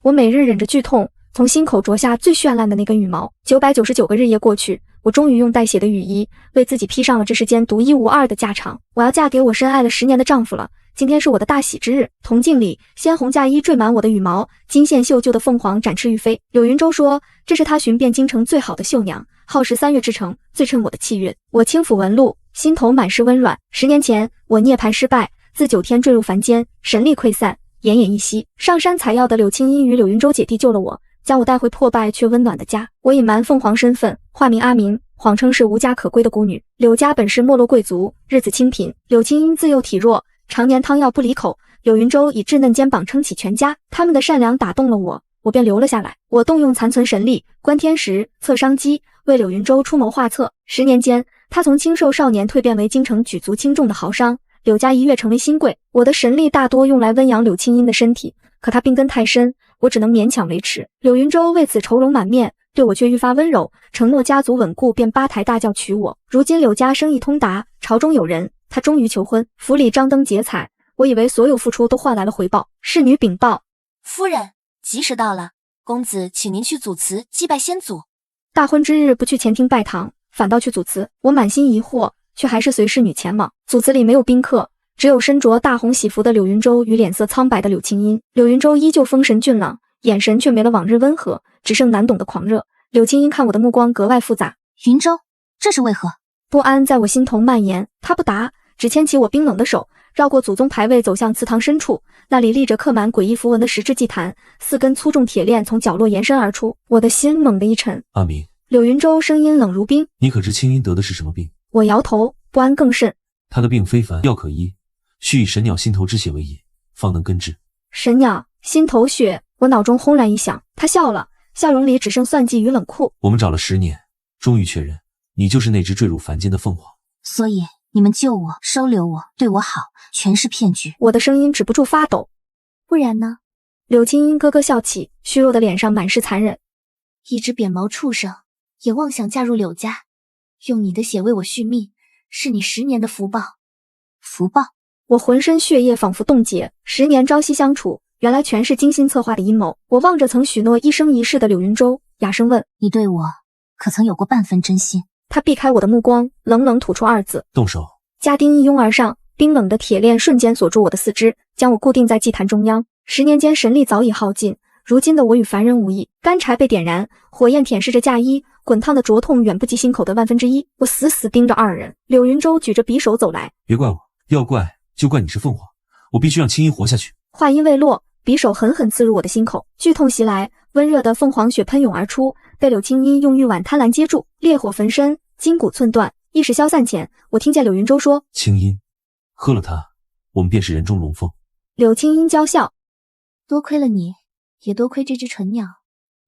我每日忍着剧痛，从心口啄下最绚烂的那根羽毛。999个日夜过去，我终于用带血的羽衣为自己披上了这世间独一无二的嫁裳。我要嫁给我深爱了10年的丈夫了。今天是我的大喜之日，铜镜里鲜红嫁衣缀满我的羽毛，金线绣就的凤凰展翅欲飞。柳云舟说，这是他寻遍京城最好的绣娘，耗时3月制成，最衬我的气韵。我轻抚纹路，心头满是温软。10年前，我涅槃失败，自9天坠入凡间，神力溃散，奄奄一息。上山采药的柳青衣与柳云舟姐弟救了我，将我带回破败却温暖的家。我隐瞒凤凰身份，化名阿明，谎称是无家可归的孤女。柳家本是没落贵族，日子清贫。柳青衣自幼体弱，常年汤药不离口，柳云舟以稚嫩肩膀撑起全家。他们的善良打动了我，我便留了下来。我动用残存神力，观天时，测商机，为柳云舟出谋划策。10年间，他从清瘦少年蜕变为京城举足轻重的豪商，柳家一跃成为新贵。我的神力大多用来温养柳青音的身体，可他病根太深，我只能勉强维持。柳云舟为此愁容满面，对我却愈发温柔，承诺家族稳固，便八抬大轿娶我。如今柳家生意通达，朝中有人，他终于求婚，府里张灯结彩。我以为所有付出都换来了回报。侍女禀报：夫人，吉时到了，公子请您去祖祠祭拜先祖。大婚之日不去前厅拜堂，反倒去祖祠。我满心疑惑，却还是随侍女前往。祖祠里没有宾客，只有身着大红喜服的柳云舟与脸色苍白的柳青音。柳云舟依旧风神俊朗，眼神却没了往日温和，只剩难懂的狂热。柳青音看我的目光格外复杂。云舟，这是为何？不安在我心头蔓延。他不答，只牵起我冰冷的手，绕过祖宗牌位走向祠堂深处。那里立着刻满诡异符文的石质祭坛，4根粗重铁链从角落延伸而出。我的心猛地一沉。阿明，柳云舟声音冷如冰。你可知青音得的是什么病？我摇头，不安更甚。他的病非凡，药可医，须以神鸟心头之血为引，方能根治。神鸟心头血，我脑中轰然一响。他笑了，笑容里只剩算计与冷酷。我们找了10年，终于确认你就是那只坠入凡间的凤凰。所以你们救我，收留我，对我好，全是骗局。我的声音止不住发抖。不然呢？柳青音咯咯笑起，虚弱的脸上满是残忍。一只扁毛畜生，也妄想嫁入柳家，用你的血为我续命，是你10年的福报。福报？我浑身血液仿佛冻结。10年朝夕相处，原来全是精心策划的阴谋。我望着曾许诺一生一世的柳云舟，哑声问：你对我可曾有过半分真心？他避开我的目光，冷冷吐出2字：动手。家丁一拥而上，冰冷的铁链瞬间锁住我的四肢，将我固定在祭坛中央。10年间神力早已耗尽，如今的我与凡人无异。干柴被点燃，火焰舔舐着嫁衣，滚烫的灼痛远不及心口的1/1000。我死死盯着2人。柳云舟举着匕首走来：别怪我，要怪就怪你是凤凰，我必须让青音活下去。话音未落，匕首狠狠刺入我的心口，剧痛袭来，温热的凤凰血喷涌而出，被柳青音用玉碗贪婪接住，烈火焚身，筋骨寸断。意识消散前，我听见柳云舟说：青音，喝了它，我们便是人中龙凤。柳青音娇笑：多亏了你，也多亏这只纯鸟。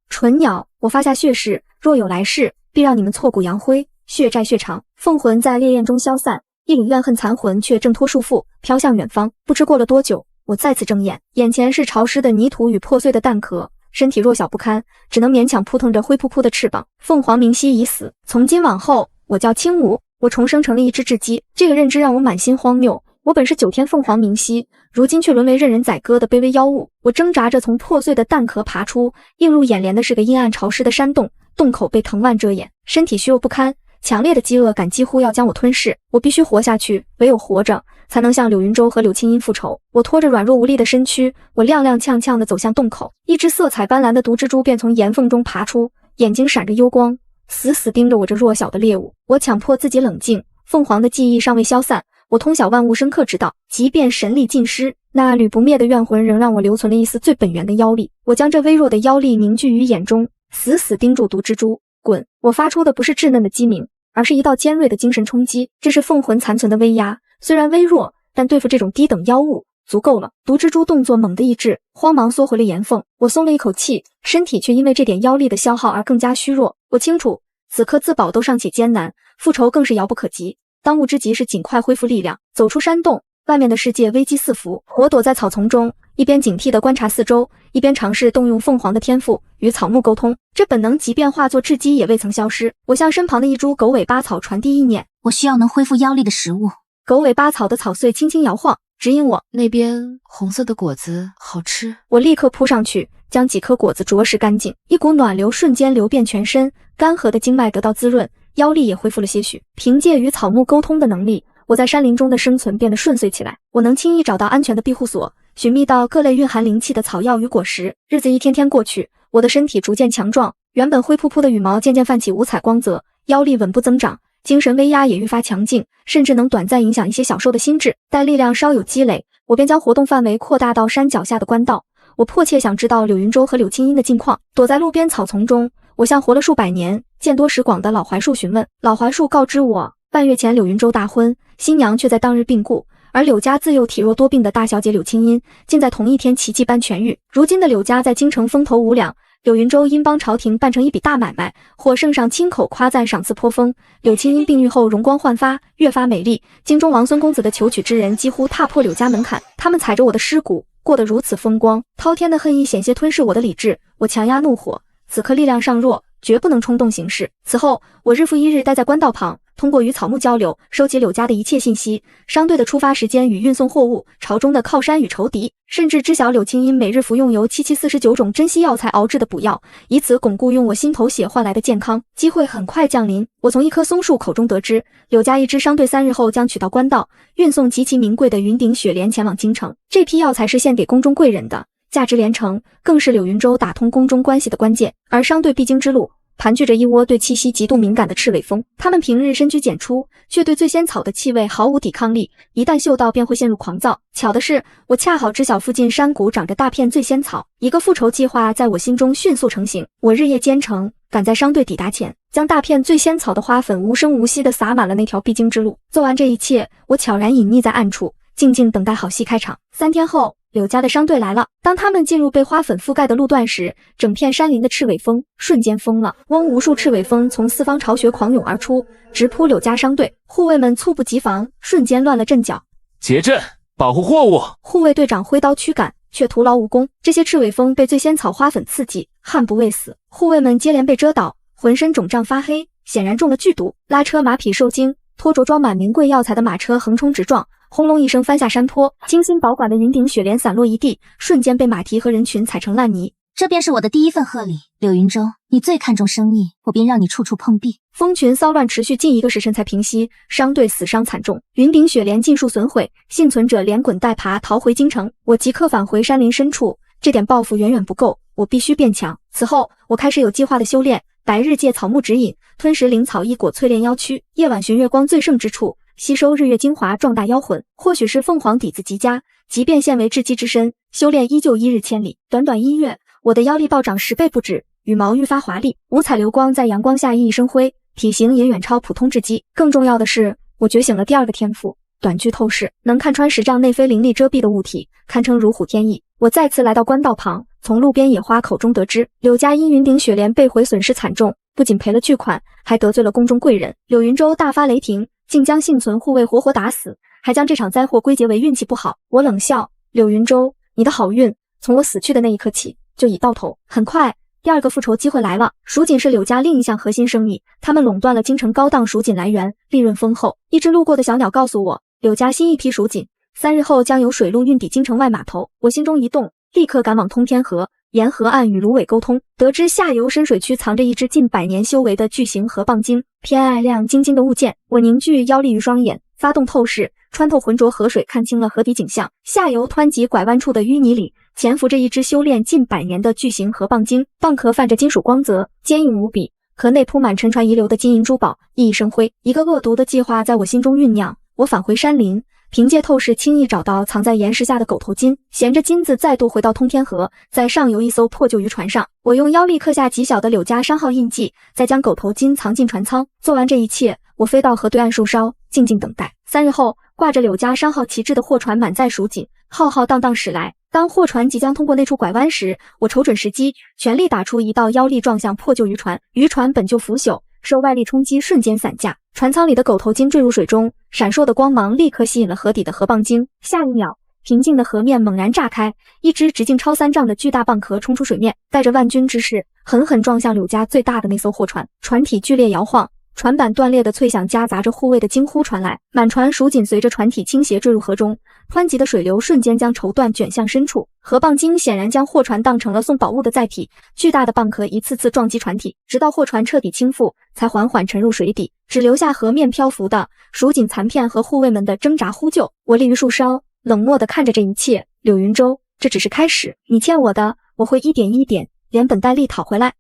纯鸟，我发下血誓，若有来世，必让你们挫骨扬灰，血债血偿。凤魂在烈焰中消散，一缕怨恨残魂却挣脱束缚，飘向远方。不知过了多久，我再次睁眼，眼前是潮湿的泥土与破碎的蛋壳，身体弱小不堪，只能勉强扑腾着灰扑扑的翅膀。凤凰明晰已死，从今往后我叫青舞，我重生成了一只雉鸡。这个认知让我满心荒谬。我本是9天凤凰明晰，如今却沦为任人宰割的卑微妖物。我挣扎着从破碎的蛋壳爬出，映入眼帘的是个阴暗潮湿的山洞，洞口被藤蔓遮掩，身体虚弱不堪，强烈的饥饿感几乎要将我吞噬。我必须活下去，唯有活着才能向柳云舟和柳青音复仇。我拖着软弱无力的身躯，我踉踉跄跄地走向洞口，一只色彩斑斓的毒蜘蛛便从岩缝中爬出，眼睛闪着幽光，死死盯着我这弱小的猎物。我强迫自己冷静，凤凰的记忆尚未消散，我通晓万物深刻之道，即便神力尽失，那缕不灭的怨魂仍让我留存了一丝最本源的妖力。我将这微弱的妖力凝聚于眼中，死死盯住毒蜘蛛。滚！我发出的不是稚嫩的鸡鸣，而是一道尖锐的精神冲击。这是凤魂残存的威压，虽然微弱，但对付这种低等妖物足够了。毒蜘蛛动作猛地一滞，慌忙缩回了岩缝。我松了一口气，身体却因为这点妖力的消耗而更加虚弱。我清楚，此刻自保都尚且艰难，复仇更是遥不可及。当务之急是尽快恢复力量，走出山洞。外面的世界危机四伏，我躲在草丛中，一边警惕地观察四周，一边尝试动用凤凰的天赋与草木沟通。这本能即便化作雉鸡也未曾消失。我向身旁的一株狗尾巴草传递意念：我需要能恢复妖力的食物。狗尾巴草的草穗轻轻摇晃，指引我。那边红色的果子好吃。我立刻扑上去，将几颗果子啄食干净，一股暖流瞬间流遍全身，干涸的经脉得到滋润，腰力也恢复了些许。凭借与草木沟通的能力，我在山林中的生存变得顺遂起来。我能轻易找到安全的庇护所，寻觅到各类蕴含灵气的草药与果实。日子一天天过去，我的身体逐渐强壮，原本灰扑扑的羽毛渐渐泛起五彩光泽，腰力稳步增长，精神威压也愈发强劲，甚至能短暂影响一些小兽的心智。待力量稍有积累，我便将活动范围扩大到山脚下的官道。我迫切想知道柳云洲和柳青音的近况。躲在路边草丛中，我向活了数百年、见多识广的老槐树询问。老槐树告知我，半月前柳云洲大婚，新娘却在当日病故，而柳家自幼体弱多病的大小姐柳青音，竟在同一天奇迹般痊愈。如今的柳家在京城风头无两，柳云洲因帮朝廷办成一笔大买卖，获圣上亲口夸赞，赏赐颇丰。柳青音病愈后容光焕发，越发美丽，京中王孙公子的求娶之人几乎踏破柳家门槛，他们踩着我的尸骨过得如此风光。滔天的恨意险些吞噬我的理智，我强压怒火，此刻力量尚弱，绝不能冲动行事。此后我日复一日待在官道旁，通过与草木交流，收集柳家的一切信息，商队的出发时间与运送货物，朝中的靠山与仇敌，甚至知晓柳青音每日服用由7749种珍稀药材熬制的补药，以此巩固用我心头血换来的健康。机会很快降临，我从一棵松树口中得知，柳家一支商队3日后将取到官道，运送极其名贵的云顶雪莲前往京城。这批药材是献给宫中贵人的，价值连城，更是柳云洲打通宫中关系的关键。而商队必经之路，盘踞着一窝对气息极度敏感的赤尾蜂，它们平日深居简出，却对醉仙草的气味毫无抵抗力，一旦嗅到便会陷入狂躁。巧的是，我恰好知晓附近山谷长着大片醉仙草，一个复仇计划在我心中迅速成型。我日夜兼程，赶在商队抵达前，将大片醉仙草的花粉无声无息地撒满了那条必经之路。做完这一切，我悄然隐匿在暗处，静静等待好戏开场。3天后，柳家的商队来了。当他们进入被花粉覆盖的路段时，整片山林的赤尾蜂瞬间疯了。嗡，无数赤尾蜂从四方巢穴狂涌而出，直扑柳家商队。护卫们猝不及防，瞬间乱了阵脚。结阵，保护货物！护卫队长挥刀驱赶，却徒劳无功。这些赤尾蜂被醉仙草花粉刺激，悍不畏死。护卫们接连被蛰倒，浑身肿胀发黑，显然中了剧毒。拉车马匹受惊，拖着装满名贵药材的马车横冲直撞，轰隆一声翻下山坡，精心保管的云顶雪莲散落一地，瞬间被马蹄和人群踩成烂泥。这便是我的第一份贺礼，柳云洲，你最看重生意，我便让你处处碰壁。蜂群骚乱持续近1个时辰才平息，商队死伤惨重，云顶雪莲尽数损毁，幸存者连滚带爬逃回京城。我即刻返回山林深处，这点报复远远不够，我必须变强。此后，我开始有计划的修炼，白日借草木指引，吞食灵草异果淬炼腰躯，夜晚寻月光最盛之处，吸收日月精华壮大妖魂。或许是凤凰底子极佳，即便现为雉鸡之身，修炼依旧1日千里。短短1月，我的妖力暴涨10倍不止，羽毛愈发华丽，五彩流光在阳光下熠熠生辉，体型也远超普通雉鸡。更重要的是，我觉醒了第2个天赋，短距透视，能看穿10丈内非灵力遮蔽的物体，堪称如虎添翼。我再次来到官道旁，从路边野花口中得知，柳家因云顶雪莲被毁损失惨重，不仅赔了巨款，还得罪了宫中贵人。柳云洲大发雷霆，竟将幸存护卫活活打死，还将这场灾祸归结为运气不好。我冷笑，柳云洲，你的好运从我死去的那一刻起就已到头。很快，第2个复仇机会来了。蜀锦是柳家另一项核心生意，他们垄断了京城高档蜀锦来源，利润丰厚。一只路过的小鸟告诉我，柳家新一批蜀锦3日后将由水路运抵京城外码头。我心中一动，立刻赶往通天河，沿河岸与芦苇沟通，得知下游深水区藏着一只近100年修为的巨型河蚌精，偏爱亮晶晶的物件。我凝聚妖力于双眼，发动透视，穿透浑浊河水，看清了河底景象。下游湍急拐弯处的淤泥里，潜伏着一只修炼近100年的巨型河蚌精，蚌壳泛着金属光泽，坚硬无比，壳内铺满沉船遗留的金银珠宝，熠熠生辉。一个恶毒的计划在我心中酝酿。我返回山林，凭借透视轻易找到藏在岩石下的狗头金，衔着金子再度回到通天河，在上游一艘破旧渔船上，我用妖力刻下极小的柳家商号印记，再将狗头金藏进船舱。做完这一切，我飞到河对岸树梢，静静等待。3日后，挂着柳家商号旗帜的货船满载蜀锦，浩浩荡荡驶来。当货船即将通过那处拐弯时，我瞅准时机，全力打出一道妖力撞向破旧渔船。渔船本就腐朽，受外力冲击瞬间散架，船舱里的狗头金坠入水中，闪烁的光芒立刻吸引了河底的河蚌精。下一秒，平静的河面猛然炸开，一只直径超3丈的巨大蚌壳冲出水面，带着万钧之势，狠狠撞向柳家最大的那艘货船。船体剧烈摇晃，船板断裂的脆响夹杂着护卫的惊呼传来，满船蜀锦随着船体倾斜坠入河中，湍急的水流瞬间将绸缎卷向深处，河蚌精显然将货船当成了送宝物的载体，巨大的蚌壳一次次撞击船体，直到货船彻底倾覆，才缓缓沉入水底，只留下河面漂浮的蜀锦残片和护卫们的挣扎呼救。我立于树梢，冷漠地看着这一切。柳云舟，这只是开始，你欠我的，我会一点一点连本带利讨回来。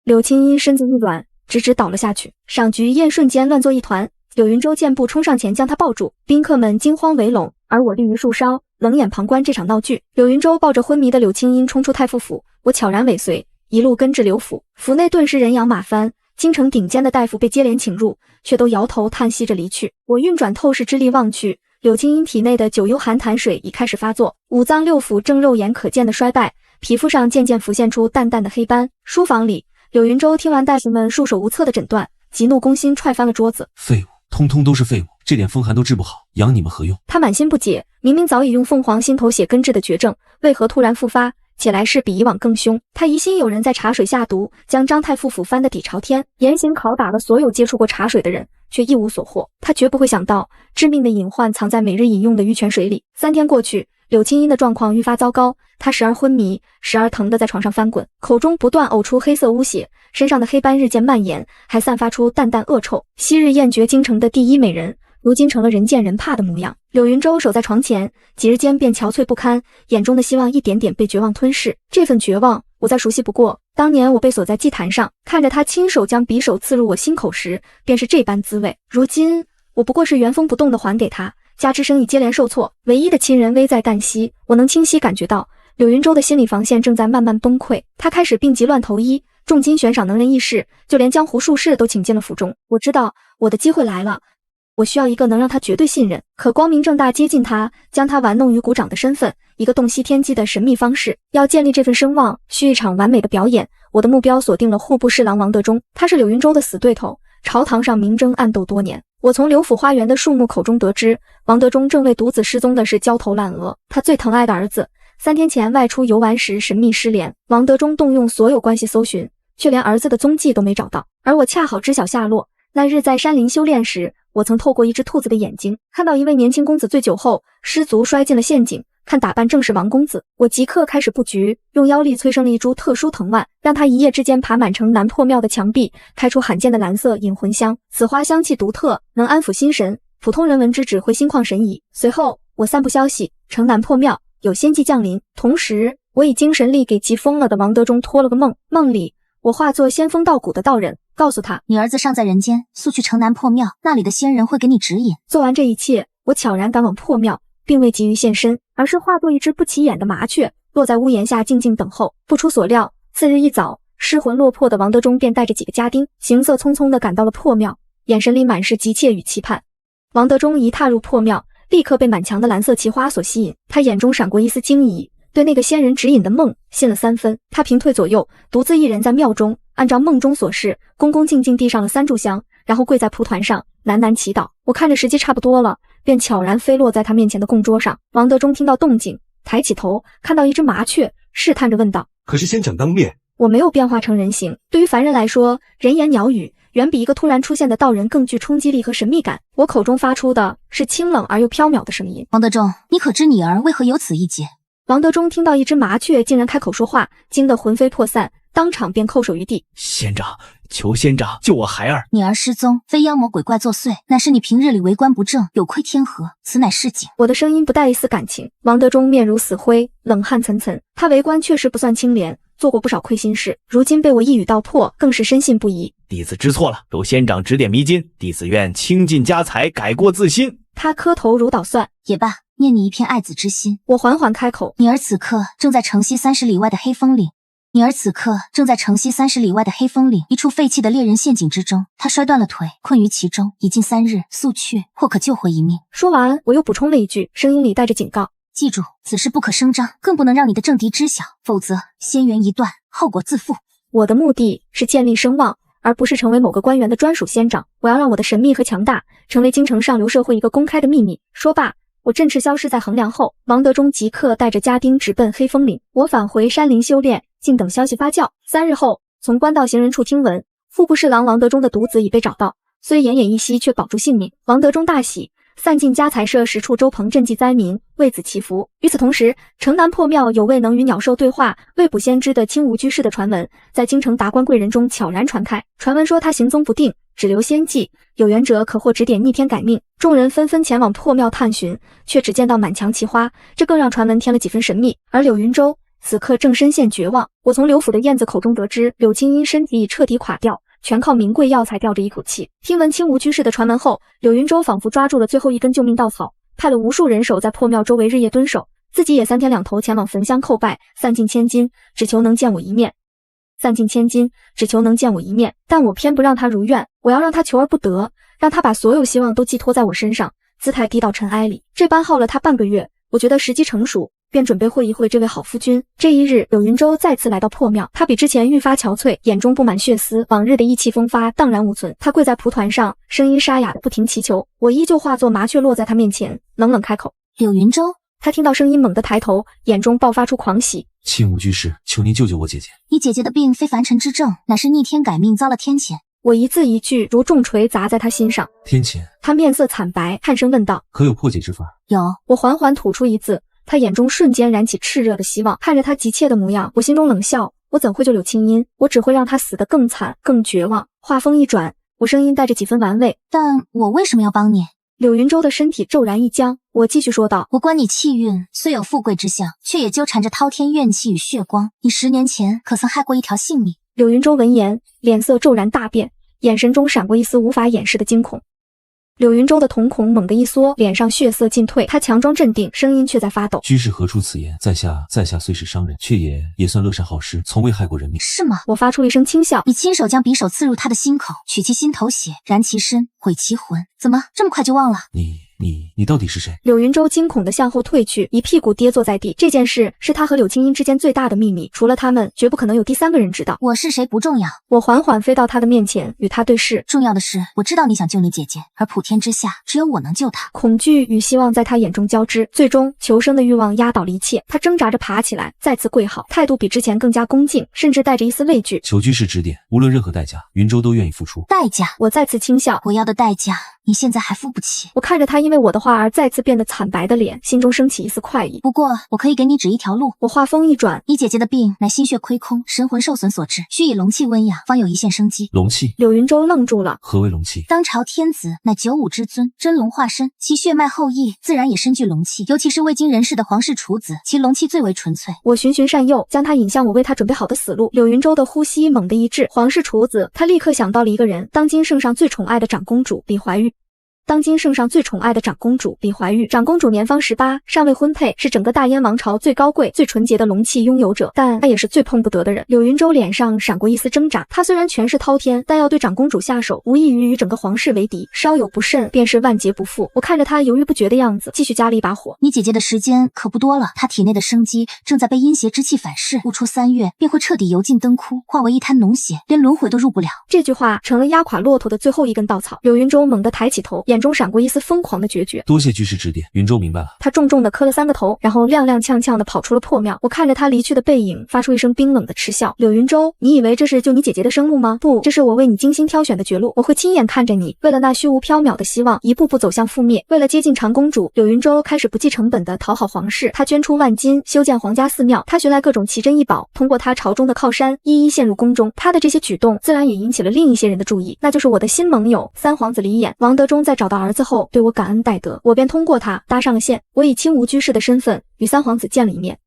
柳青衣身子一软，直直倒了下去，赏菊宴瞬间乱作一团。柳云舟健步冲上前将他抱住，宾客们惊慌围拢，而我立于树梢，冷眼旁观这场闹剧。柳云舟抱着昏迷的柳青音冲出太傅府，我悄然尾随，一路跟至柳府。府内顿时人仰马翻，京城顶尖的大夫被接连请入，却都摇头叹息着离去。我运转透视之力望去，柳青音体内的九幽寒潭水已开始发作，五脏六腑正肉眼可见的衰败，皮肤上渐渐浮现出淡淡的黑斑。书房里，柳云舟听完大夫们束手无策的诊断，急怒攻心，踹翻了桌子。废物，通通都是废物，这点风寒都治不好，养你们何用？他满心不解，明明早已用凤凰心头血根治的绝症，为何突然复发，且来势比以往更凶？他疑心有人在茶水下毒，将张太傅府翻得底朝天，严刑拷打了所有接触过茶水的人，却一无所获。他绝不会想到，致命的隐患藏在每日饮用的玉泉水里。3天过去，柳青音的状况愈发糟糕，她时而昏迷，时而疼得在床上翻滚，口中不断呕出黑色污血，身上的黑斑日渐蔓延，还散发出淡淡恶臭。昔日艳绝京城的第一美人，如今成了人见人怕的模样。柳云舟守在床前，几日间便憔悴不堪，眼中的希望一点点被绝望吞噬。这份绝望，我再熟悉不过。当年我被锁在祭坛上，看着他亲手将匕首刺入我心口时，便是这般滋味。如今，我不过是原封不动地还给他，加之生意接连受挫，唯一的亲人危在旦夕。我能清晰感觉到，柳云舟的心理防线正在慢慢崩溃。他开始病急乱投医，重金悬赏能人异士，就连江湖术士都请进了府中。我知道我的机会来了，我需要一个能让他绝对信任，可光明正大接近他，将他玩弄于股掌的身份，一个洞悉天机的神秘方式。要建立这份声望，需一场完美的表演。我的目标锁定了户部侍郎王德忠，他是柳云舟的死对头，朝堂上明争暗斗多年。我从刘府花园的树木口中得知，王德忠正为独子失踪的事焦头烂额。他最疼爱的儿子3天前外出游玩时神秘失联，王德忠动用所有关系搜寻，却连儿子的踪迹都没找到。而我恰好知晓下落。那日在山林修炼时，我曾透过一只兔子的眼睛，看到一位年轻公子醉酒后失足摔进了陷阱，看打扮正是王公子。我即刻开始布局，用妖力催生了一株特殊藤蔓，让它一夜之间爬满城南破庙的墙壁，开出罕见的蓝色引魂香。此花香气独特，能安抚心神，普通人闻之只会心旷神怡。随后我散布消息，城南破庙有仙迹降临。同时我以精神力给急疯了的王德忠托了个梦，梦里我化作仙风道骨的道人，告诉他你儿子尚在人间，速去城南破庙，那里的仙人会给你指引。做完这一切，我悄然赶往破庙，并未急于现身，而是化作一只不起眼的麻雀，落在屋檐下静静等候。不出所料，次日一早，失魂落魄的王德忠便带着几个家丁，行色匆匆地赶到了破庙，眼神里满是急切与期盼。王德忠一踏入破庙，立刻被满墙的蓝色奇花所吸引，他眼中闪过一丝惊疑，对那个仙人指引的梦信了3分。他平退左右，独自一人在庙中，按照梦中所示，恭恭敬敬递上了3炷香，然后跪在蒲团上喃喃祈祷。我看着时机差不多了，便悄然飞落在他面前的供桌上。王德忠听到动静，抬起头，看到一只麻雀，试探着问道：可是仙长当面？我没有变化成人形，对于凡人来说，人言鸟语远比一个突然出现的道人更具冲击力和神秘感。我口中发出的是清冷而又飘渺的声音。王德忠，你可知你儿为何有此一劫？王德忠听到一只麻雀竟然开口说话，惊得魂飞魄散，当场便叩首于地。仙长，求仙长救我孩儿！你儿失踪，非妖魔鬼怪作祟，乃是你平日里为官不正，有亏天和，此乃市井。我的声音不带一丝感情。王德忠面如死灰，冷汗涔涔。他为官确实不算清廉，做过不少亏心事，如今被我一语道破，更是深信不疑。弟子知错了，求仙长指点迷津，弟子愿倾尽家财，改过自新。他磕头如捣蒜。也罢，念你一片爱子之心。我缓缓开口，你儿此刻正在城西30里外的黑风岭。你儿此刻正在城西30里外的黑风岭一处废弃的猎人陷阱之中，他摔断了腿，困于其中，已近3日，速去或可救回一命。说完，我又补充了一句，声音里带着警告：记住，此事不可声张，更不能让你的政敌知晓，否则仙缘一断，后果自负。我的目的是建立声望，而不是成为某个官员的专属仙长。我要让我的神秘和强大成为京城上流社会一个公开的秘密。说罢，我振翅消失在衡梁后。王德忠即刻带着家丁直奔黑风岭，我返回山林修炼，静等消息发酵。3日后，从官道行人处听闻，副部侍郎王德忠的独子已被找到，虽奄奄一息，却保住性命。王德忠大喜，散尽家财设10处周棚赈济灾民，为子祈福。与此同时，城南破庙有位能与鸟兽对话、未卜先知的青梧居士的传闻，在京城达官贵人中悄然传开。传闻说他行踪不定，只留仙迹，有缘者可获指点逆天改命。众人纷纷前往破庙探寻，却只见到满墙奇花，这更让传闻添了几分神秘。而柳云州此刻正深陷绝望。我从柳府的燕子口中得知，柳青音身体已彻底垮掉，全靠名贵药材吊着一口气。听闻青梧居士的传闻后，柳云州仿佛抓住了最后一根救命稻草，派了无数人手在破庙周围日夜蹲守，自己也3天2头前往焚香叩拜，散尽千金，只求能见我一面。但我偏不让他如愿，我要让他求而不得，让他把所有希望都寄托在我身上，姿态低到尘埃里。这般耗了他半个月，我觉得时机成熟，便准备会一会这位好夫君。这一日，柳云州再次来到破庙，他比之前愈发憔悴，眼中布满血丝，往日的意气风发荡然无存。他跪在蒲团上，声音沙哑的不停祈求，我依旧化作麻雀落在他面前，冷冷开口：柳云州。他听到声音，猛地抬头，眼中爆发出狂喜。青梧居士，求您救救我姐姐。你姐姐的病非凡尘之症，乃是逆天改命，遭了天谴。我一字一句如重锤砸在他心上。天谴？他面色惨白，颔声问道：可有破解之法？有。我缓缓吐出一字，他眼中瞬间燃起炽热的希望。看着他急切的模样，我心中冷笑，我怎会救柳青音？我只会让他死得更惨更绝望。话锋一转，我声音带着几分玩味：但我为什么要帮你？柳云州的身体骤然一僵，我继续说道：我观你气运虽有富贵之相，却也纠缠着滔天怨气与血光。你10年前可曾害过一条性命？柳云州闻言，脸色骤然大变，眼神中闪过一丝无法掩饰的惊恐。柳云州的瞳孔猛地一缩，脸上血色尽退，他强装镇定，声音却在发抖：居士何出此言？在下虽是商人，却也算乐善好施，从未害过人命。是吗？我发出一声轻笑。你亲手将匕首刺入他的心口，取其心头血，燃其身，毁其魂，怎么这么快就忘了？你到底是谁？柳云州惊恐地向后退去，一屁股跌坐在地。这件事是他和柳青音之间最大的秘密，除了他们，绝不可能有第3个人知道。我是谁不重要。我缓缓飞到他的面前，与他对视。重要的是，我知道你想救你姐姐，而普天之下只有我能救她。恐惧与希望在他眼中交织，最终求生的欲望压倒了一切。他挣扎着爬起来，再次跪好，态度比之前更加恭敬，甚至带着一丝畏惧。求居士指点，无论任何代价，云州都愿意付出。代价？我再次轻笑。我要的代价，你现在还付不起。我看着他因为我的话而再次变得惨白的脸，心中升起一丝快意。不过，我可以给你指一条路。我话锋一转，你姐姐的病乃心血亏空、神魂受损所致，需以龙气温养，方有一线生机。龙气？柳云州愣住了。何为龙气？当朝天子乃九五之尊，真龙化身，其血脉后裔自然也深具龙气，尤其是未经人事的皇室处子，其龙气最为纯粹。我循循善诱，将他引向我为他准备好的死路。柳云州的呼吸猛地一滞，皇室处子，他立刻想到了一个人，当今圣上最宠爱的长公主李怀玉。长公主年方18，尚未婚配，是整个大燕王朝最高贵、最纯洁的龙气拥有者，但她也是最碰不得的人。柳云州脸上闪过一丝挣扎，他虽然权势滔天，但要对长公主下手，无异于与整个皇室为敌，稍有不慎，便是万劫不复。我看着他犹豫不决的样子，继续加了一把火。你姐姐的时间可不多了，她体内的生机正在被阴邪之气反噬，不出3月，便会彻底油尽灯枯，化为一滩脓血，连轮回都入不了。这句话成了压垮骆驼的最后一根稻草。柳云州猛地抬起头，眼中闪过一丝疯狂的决绝。多谢居士指点，云州明白了。他重重地磕了3个头，然后踉踉跄跄地跑出了破庙。我看着他离去的背影，发出一声冰冷的嗤笑。柳云州，你以为这是救你姐姐的生路吗？不，这是我为你精心挑选的绝路。我会亲眼看着你为了那虚无缥缈的希望，一步步走向覆灭。为了接近长公主，柳云州开始不计成本地讨好皇室。他捐出万金修建皇家寺庙，他寻来各种奇珍异宝，通过他朝中的靠山一一陷入宫中。他的这些举动自然也引起了另一些人的注意，那就是我的新盟友三皇子李衍。王德忠在找到儿子后对我感恩戴德，我便通过他搭上了线。我以清无居士的身份与三皇子见了一面，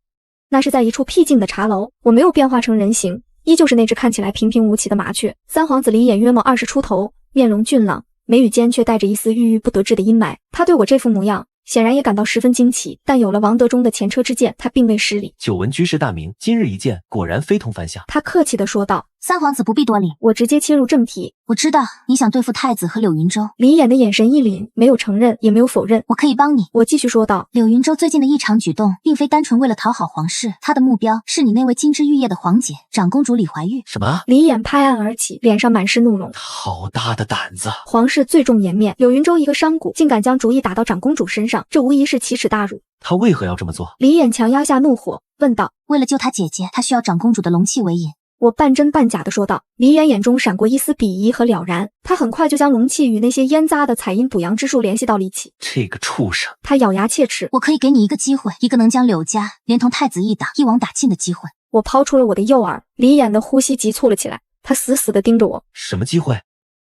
那是在一处僻静的茶楼。我没有变化成人形，依旧是那只看起来平平无奇的麻雀。三皇子李衍约莫20出头，面容俊朗，眉宇间却带着一丝郁郁不得志的阴霾。他对我这副模样显然也感到十分惊奇，但有了王德忠的前车之鉴，他并未失礼。久闻居士大名，今日一见，果然非同凡响。他客气地说道。三皇子不必多礼，我直接切入正题。我知道你想对付太子和柳云州。李衍的眼神一凛，没有承认，也没有否认。我可以帮你。我继续说道。柳云州最近的异常举动，并非单纯为了讨好皇室，他的目标是你那位金枝玉叶的皇姐长公主李怀玉。什么？李衍拍案而起，脸上满是怒容。好大的胆子！皇室最重颜面，柳云州一个商贾竟敢将主意打到长公主身上，这无疑是奇耻大辱。他为何要这么做？李衍强压下怒火，问道。为了救他姐姐，他需要长公主的龙气为引。我半真半假的说道。李岩眼中闪过一丝鄙夷和了然，他很快就将龙气与那些烟杂的采阴补阳之术联系到了一起。这个畜生！他咬牙切齿。我可以给你一个机会，一个能将柳家连同太子一打一网打尽的机会。我抛出了我的诱饵，李岩的呼吸急促了起来，他死死地盯着我。什么机会？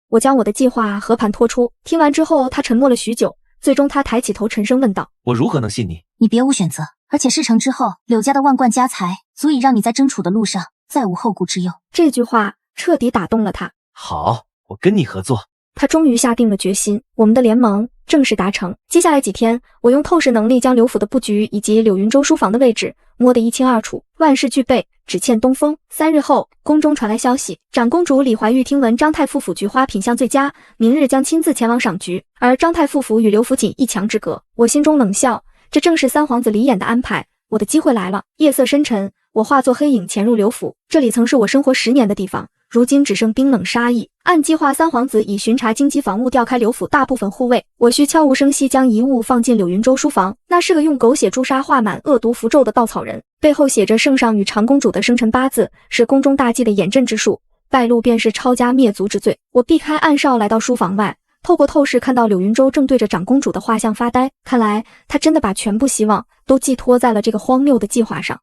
我将我的计划和盘托出，听完之后他沉默了许久，最终他抬起头沉声问道：我如何能信你？你别无选择，而且事成之后，柳家的万贯家财足以让你在争储的路上再无后顾之忧。这句话彻底打动了他。好，我跟你合作。他终于下定了决心，我们的联盟正式达成。接下来几天，我用透视能力将刘府的布局以及柳云州书房的位置摸得一清二楚，万事俱备，只欠东风。3日后，宫中传来消息，长公主李怀玉听闻张太傅府菊花品相最佳，明日将亲自前往赏菊，而张太傅府与刘府仅一墙之隔。我心中冷笑，这正是三皇子李衍的安排，我的机会来了。夜色深沉，我化作黑影潜入刘府，这里曾是我生活10年的地方，如今只剩冰冷杀意。按计划，三皇子以巡查荆棘防务调开刘府大部分护卫，我需悄无声息将遗物放进柳云州书房。那是个用狗血朱砂画满恶毒符咒的稻草人，背后写着圣上与长公主的生辰八字，是宫中大忌的眼阵之术，败露便是抄家灭族之罪。我避开暗哨来到书房外，透过透视看到柳云州正对着长公主的画像发呆，看来他真的把全部希望都寄托在了这个荒谬的计划上。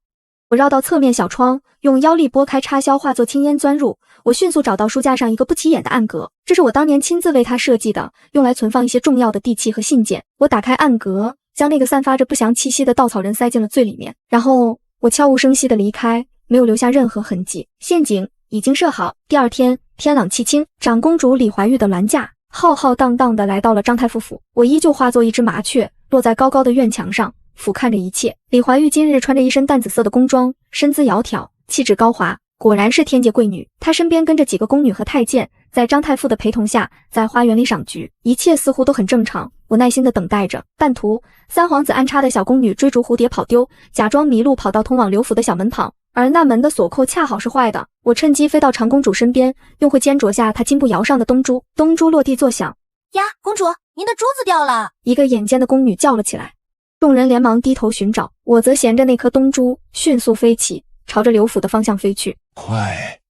我绕到侧面小窗，用腰力拨开插销，化作青烟钻入。我迅速找到书架上一个不起眼的暗格，这是我当年亲自为他设计的，用来存放一些重要的地契和信件。我打开暗格，将那个散发着不祥气息的稻草人塞进了最里面，然后我悄无声息地离开，没有留下任何痕迹。陷阱已经设好。第二天，天朗气清，长公主李怀玉的銮驾浩浩荡荡地来到了张太傅府。我依旧化作一只麻雀，落在高高的院墙上，俯瞰着一切。李怀玉今日穿着一身淡紫色的宫装，身姿窈窕，气质高华，果然是天界贵女。她身边跟着几个宫女和太监，在张太傅的陪同下，在花园里赏菊，一切似乎都很正常。我耐心地等待着。半途，三皇子安插的小宫女追逐蝴蝶跑丢，假装迷路跑到通往刘府的小门旁，而那门的锁扣恰好是坏的。我趁机飞到长公主身边，用会尖啄下她金步摇上的东珠，东珠落地作响。呀，公主，您的珠子掉了！一个眼尖的宫女叫了起来。众人连忙低头寻找，我则衔着那颗东珠迅速飞起，朝着刘府的方向飞去。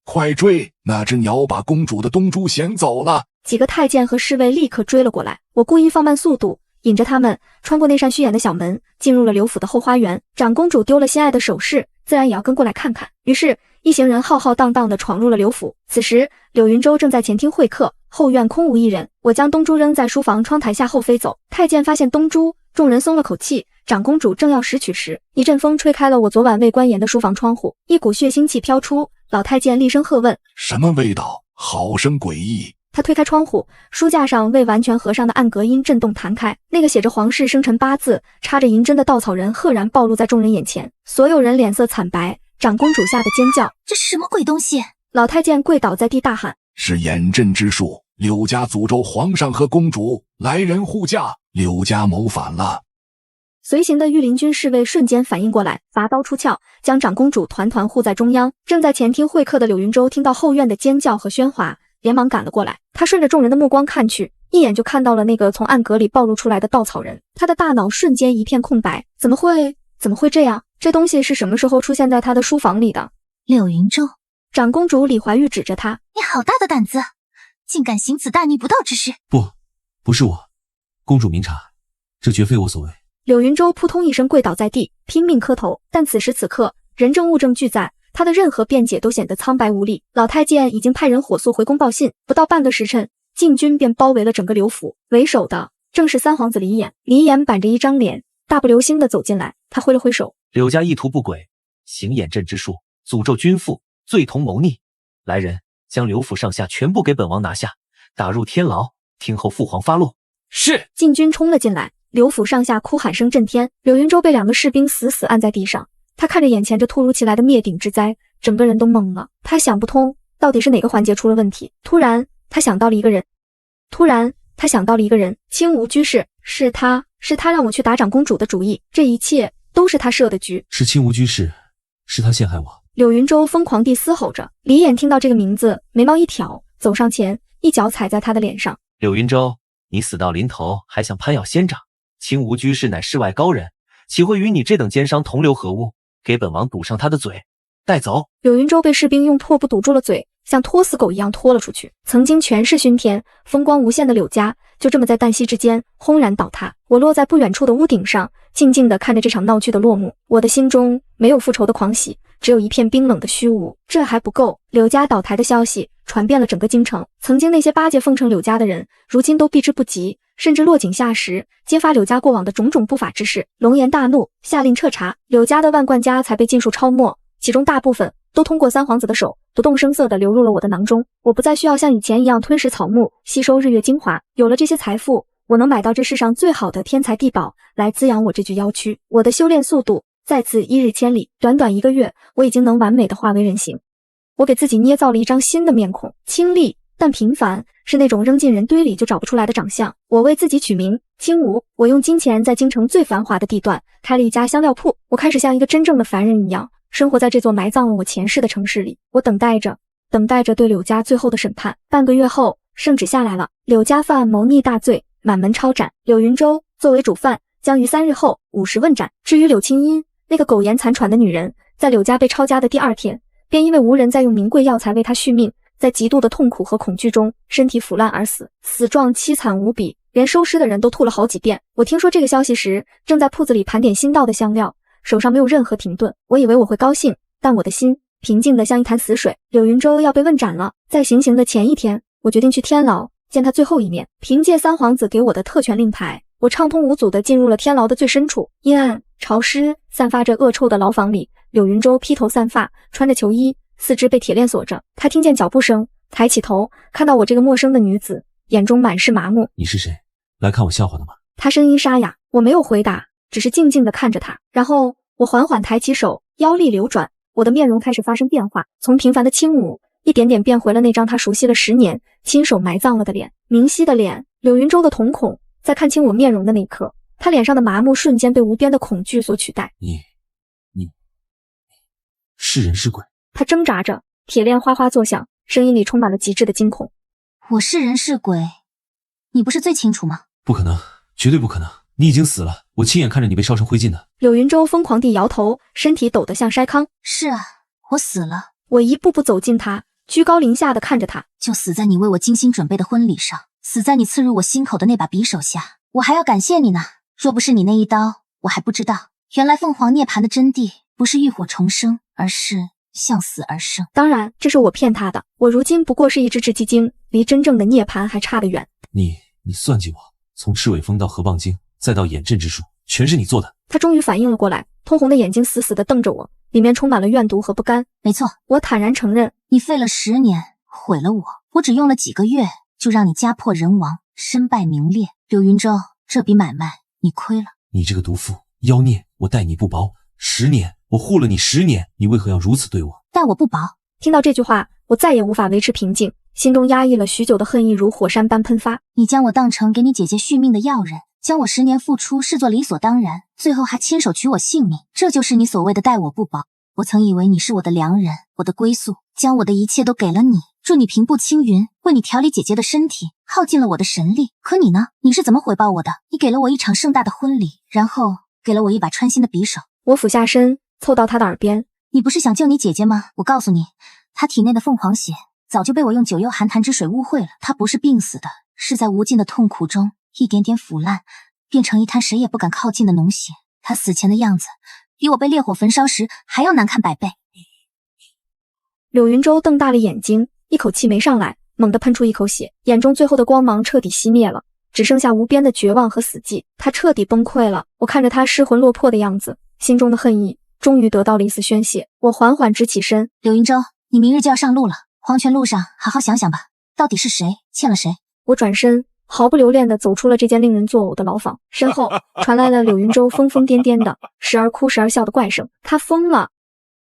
快追！那只鸟把公主的东珠衔走了。几个太监和侍卫立刻追了过来，我故意放慢速度，引着他们穿过那扇虚掩的小门，进入了刘府的后花园。长公主丢了心爱的首饰，自然也要跟过来看看。于是一行人浩浩荡荡地闯入了刘府。此时柳云州正在前厅会客，后院空无一人。我将东珠扔在书房窗台下后飞走。太监发现东珠，众人松了口气。长公主正要拾取时，一阵风吹开了我昨晚未关严的书房窗户，一股血腥气飘出。老太监厉声喝问：什么味道？好生诡异！他推开窗户，书架上未完全合上的暗格因震动弹开，那个写着皇室生辰八字、插着银针的稻草人赫然暴露在众人眼前。所有人脸色惨白，长公主吓得尖叫：这是什么鬼东西？老太监跪倒在地大喊：是眼阵之术，柳家诅咒皇上和公主，来人护驾，柳家谋反了。随行的御林军侍卫瞬间反应过来，拔刀出鞘，将长公主团团护在中央。正在前厅会客的柳云州听到后院的尖叫和喧哗，连忙赶了过来。他顺着众人的目光看去，一眼就看到了那个从暗格里暴露出来的稻草人。他的大脑瞬间一片空白，怎么会这样？这东西是什么时候出现在他的书房里的？柳云州，长公主李怀玉指着他：你好大的胆子，竟敢行此大逆不道之事！不是我，公主明察，这绝非我所为。柳云州扑通一声跪倒在地，拼命磕头。但此时此刻，人证物证俱在，他的任何辩解都显得苍白无力。老太监已经派人火速回宫报信，不到半个时辰，禁军便包围了整个刘府。为首的正是三皇子李衍。李衍板着一张脸，大步流星地走进来，他挥了挥手：柳家意图不轨，行眼阵之术，诅咒君父，罪同谋逆。来人，将刘府上下全部给本王拿下，打入天牢，听候父皇发落。是。禁军冲了进来，刘府上下哭喊声震天。柳云州被2个士兵死死按在地上，他看着眼前这突如其来的灭顶之灾，整个人都懵了。他想不通，到底是哪个环节出了问题。突然他想到了一个人，青梧居士，是他让我去打长公主的主意，这一切都是他设的局。是青梧居士，是他陷害我。柳云州疯狂地嘶吼着。李衍听到这个名字，眉毛一挑，走上前，一脚踩在他的脸上。柳云州，你死到临头还想攀咬仙掌？青梧居士乃世外高人，岂会与你这等奸商同流合污？给本王堵上他的嘴！带走。柳云舟被士兵用破布堵住了嘴，像拖死狗一样拖了出去。曾经权势熏天、风光无限的柳家，就这么在旦夕之间轰然倒塌。我落在不远处的屋顶上，静静地看着这场闹剧的落幕。我的心中没有复仇的狂喜，只有一片冰冷的虚无。这还不够，柳家倒台的消息传遍了整个京城。曾经那些巴结奉承柳家的人，如今都避之不及，甚至落井下石，揭发柳家过往的种种不法之事。龙颜大怒，下令彻查。柳家的万贯家财被尽数抄没，其中大部分都通过三皇子的手，不动声色地流入了我的囊中。我不再需要像以前一样吞食草木，吸收日月精华。有了这些财富，我能买到这世上最好的天材地宝，来滋养我这具妖躯。我的修炼速度再次一日千里，短短1个月，我已经能完美的化为人形。我给自己捏造了一张新的面孔，清丽但平凡，是那种扔进人堆里就找不出来的长相。我为自己取名青梧，我用金钱在京城最繁华的地段开了一家香料铺。我开始像一个真正的凡人一样，生活在这座埋葬了我前世的城市里。我等待着对柳家最后的审判。半个月后，圣旨下来了，柳家犯谋逆大罪，满门抄斩。柳云舟作为主犯，将于3日后50问斩。至于柳青音，那个苟延残喘的女人，在柳家被抄家的第2天，便因为无人再用名贵药材为她续命，在极度的痛苦和恐惧中，身体腐烂而死，死状凄惨无比，连收尸的人都吐了好几遍。我听说这个消息时，正在铺子里盘点新到的香料，手上没有任何停顿。我以为我会高兴，但我的心平静得像一潭死水。柳云舟要被问斩了，在行刑的前一天，我决定去天牢见他最后一面。凭借三皇子给我的特权令牌，我畅通无阻地进入了天牢的最深处。阴暗潮湿散发着恶臭的牢房里，柳云舟披头散发，穿着囚衣，四肢被铁链锁着。他听见脚步声，抬起头，看到我这个陌生的女子，眼中满是麻木。你是谁？来看我笑话的吗？他声音沙哑，我没有回答，只是静静地看着他。然后我缓缓抬起手，腰力流转，我的面容开始发生变化，从平凡的轻舞一点点变回了那张他熟悉了10年，亲手埋葬了的脸，明晰的脸。柳云舟的瞳孔在看清我面容的那一刻，他脸上的麻木瞬间被无边的恐惧所取代。你是人是鬼？他挣扎着，铁链哗哗作响，声音里充满了极致的惊恐。我是人是鬼，你不是最清楚吗？不可能，绝对不可能！你已经死了，我亲眼看着你被烧成灰烬的。柳云舟疯狂地摇头，身体抖得像筛糠。是啊，我死了。我一步步走近他，居高临下地看着他。就死在你为我精心准备的婚礼上，死在你刺入我心口的那把匕首下。我还要感谢你呢，若不是你那一刀，我还不知道，原来凤凰涅槃的真谛不是浴火重生，而是向死而生。当然，这是我骗他的。我如今不过是一只雉鸡精，离真正的涅槃还差得远。你算计我，从赤尾峰到河蚌精，再到眼阵之术，全是你做的。他终于反应了过来，通红的眼睛死死地瞪着我，里面充满了怨毒和不甘。没错，我坦然承认，你费了10年，毁了我。我只用了几个月，就让你家破人亡，身败名裂。柳云舟，这笔买卖你亏了。你这个毒妇，妖孽，我待你不薄。10年，我护了你10年，你为何要如此对我？待我不薄。听到这句话，我再也无法维持平静，心中压抑了许久的恨意如火山般喷发。你将我当成给你姐姐续命的药人，将我10年付出视作理所当然，最后还亲手取我性命，这就是你所谓的待我不薄。我曾以为你是我的良人，我的归宿，将我的一切都给了你，助你平步青云，为你调理姐姐的身体，耗尽了我的神力。可你呢？你是怎么回报我的？你给了我一场盛大的婚礼，然后给了我一把穿心的匕首。我俯下身，凑到他的耳边。你不是想救你姐姐吗？我告诉你，她体内的凤凰血早就被我用9幽寒潭之水污秽了。她不是病死的，是在无尽的痛苦中一点点腐烂，变成一滩谁也不敢靠近的脓血。她死前的样子，比我被烈火焚烧时还要难看100倍。柳云舟瞪大了眼睛，一口气没上来，猛地喷出一口血，眼中最后的光芒彻底熄灭了，只剩下无边的绝望和死寂。他彻底崩溃了。我看着他失魂落魄的样子，心中的恨意终于得到了一丝宣泄。我缓缓直起身。柳云舟，你明日就要上路了，黄泉路上好好想想吧，到底是谁欠了谁。我转身，毫不留恋地走出了这间令人作呕的牢房，身后传来了柳云舟疯疯癫癫的，时而哭时而笑的怪声。他疯了。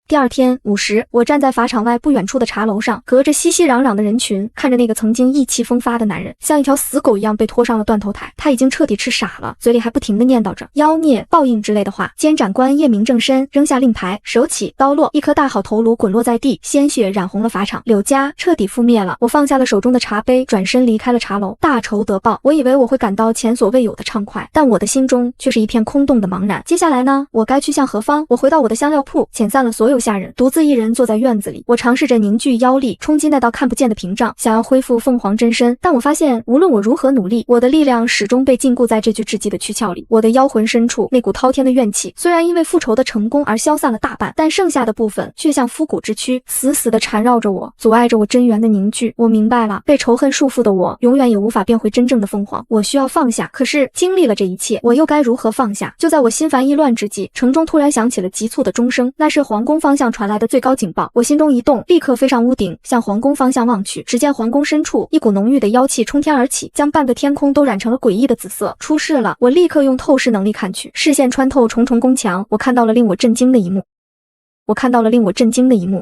第2天午时，我站在法场外不远处的茶楼上，隔着熙熙攘攘的人群，看着那个曾经意气风发的男人，像一条死狗一样被拖上了断头台。他已经彻底吃傻了，嘴里还不停地念叨着妖孽报应之类的话。监斩官夜明正身扔下令牌，手起刀落，一颗大好头颅滚落在地，鲜血染红了法场。柳家彻底覆灭了。我放下了手中的茶杯，转身离开了茶楼。大仇得报，我以为我会感到前所未有的畅快，但我的心中却是一片空洞的茫然。接下来呢？我该去向何方？我回到我的香料铺，遣散了所有又吓人。独自一人坐在院子里，我尝试着凝聚妖力，冲击那道看不见的屏障，想要恢复凤凰真身，但我发现无论我如何努力，我的力量始终被禁锢在这具至极的躯壳里。我的妖魂深处那股滔天的怨气，虽然因为复仇的成功而消散了大半，但剩下的部分却像枯骨之躯，死死地缠绕着我，阻碍着我真元的凝聚。我明白了，被仇恨束缚的我，永远也无法变回真正的凤凰。我需要放下，可是经历了这一切，我又该如何放下？就在我心烦意乱之际，城中突然响起了急促的钟声，那是皇宫方向传来的最高警报。我心中一动，立刻飞上屋顶，向皇宫方向望去。只见皇宫深处一股浓郁的妖气冲天而起，将半个天空都染成了诡异的紫色。出事了！我立刻用透视能力看去，视线穿透重重宫墙，我看到了令我震惊的一幕。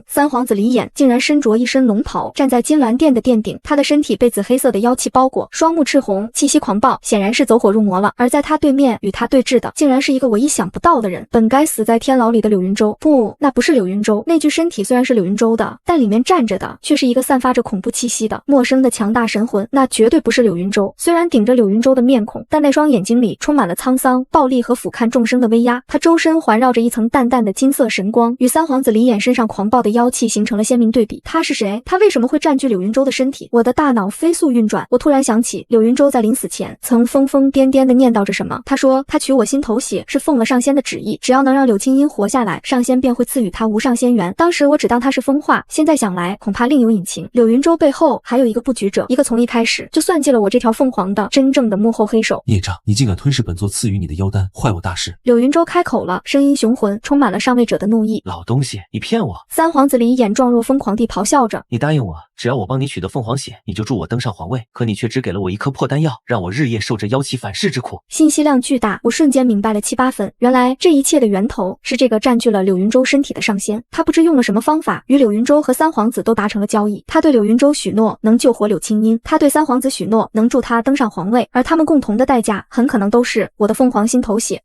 三皇子李衍竟然身着一身龙袍，站在金銮殿的殿顶，他的身体被紫黑色的妖气包裹，双目赤红，气息狂暴，显然是走火入魔了。而在他对面与他对峙的，竟然是一个我意想不到的人，本该死在天牢里的柳云舟。不，那不是柳云舟，那具身体虽然是柳云舟的，但里面站着的却是一个散发着恐怖气息的陌生的强大神魂，那绝对不是柳云舟。虽然顶着柳云舟的面孔，但那双眼睛里充满了沧桑、暴力和俯瞰众生的威压。他周身环绕着一层淡淡的金色神光，与三皇子李衍身上狂暴的妖气形成了鲜明对比。他是谁？他为什么会占据柳云舟的身体？我的大脑飞速运转，我突然想起柳云舟在临死前曾疯疯癫癫地念叨着什么。他说他取我心头血是奉了上仙的旨意，只要能让柳青音活下来，上仙便会赐予他无上仙缘。当时我只当他是疯话，现在想来恐怕另有隐情。柳云舟背后还有一个布局者，一个从一开始就算计了我这条凤凰的真正的幕后黑手。孽障，你竟敢吞噬本座赐予你的妖丹，坏我大事！柳云舟开口了，声音雄浑，充满了上位者的怒意。老东西，你骗我！三皇子李衍状若疯狂地咆哮着，你答应我，只要我帮你取得凤凰血，你就助我登上皇位，可你却只给了我一颗破丹药，让我日夜受着妖气反噬之苦。信息量巨大，我瞬间明白了7、8分。原来这一切的源头是这个占据了柳云舟身体的上仙，他不知用了什么方法，与柳云舟和三皇子都达成了交易。他对柳云舟许诺能救活柳青音，他对三皇子许诺能助他登上皇位，而他们共同的代价很可能都是我的凤凰心头血。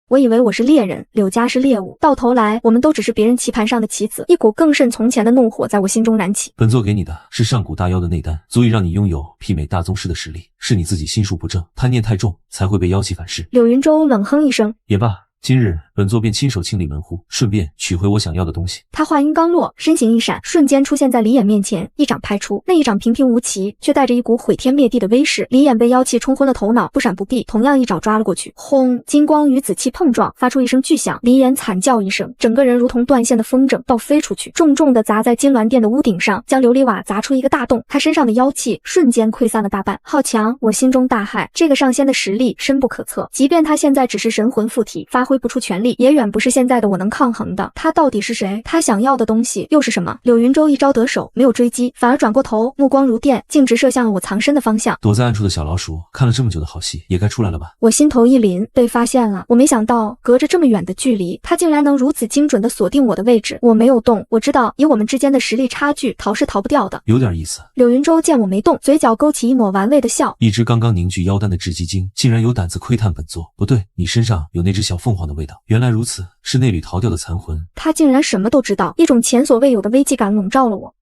我以为我是猎人，柳家是猎物，到头来我们都只是别人棋盘上的棋子。一股更甚从前的怒火在我心中燃起。本座给你的是上古大妖的内丹，足以让你拥有媲美大宗师的实力，是你自己心术不正，贪念太重，才会被妖气反噬。柳云舟冷哼一声，也罢，今日本座便亲手清理门户，顺便取回我想要的东西。他话音刚落，身形一闪，瞬间出现在李衍面前，一掌拍出。那一掌平平无奇，却带着一股毁天灭地的威势。李衍被妖气冲昏了头脑，不闪不避，同样一爪抓了过去。轰！金光与紫气碰撞，发出一声巨响。李衍惨叫一声，整个人如同断线的风筝倒飞出去，重重地砸在金銮殿的屋顶上，将琉璃瓦砸出一个大洞。他身上的妖气瞬间溃散了大半。好强！我心中大骇，这个上仙的实力深不可测，即便他现在只是神魂附体，发挥不出全力，也远不是现在的我能抗衡的。他到底是谁？他想要的东西又是什么？柳云舟一招得手，没有追击，反而转过头，目光如电，径直射向了我藏身的方向。躲在暗处的小老鼠，看了这么久的好戏，也该出来了吧？我心头一凛，被发现了。我没想到隔着这么远的距离，他竟然能如此精准地锁定我的位置。我没有动，我知道以我们之间的实力差距，逃是逃不掉的。有点意思。柳云舟见我没动，嘴角勾起一抹玩味的笑。一只刚刚凝聚妖丹的雉鸡精，竟然有胆子窥探本座。不对，你身上有那只小凤凰的味道。原来如此，是那缕逃掉的残魂。他竟然什么都知道，一种前所未有的危机感笼罩了我。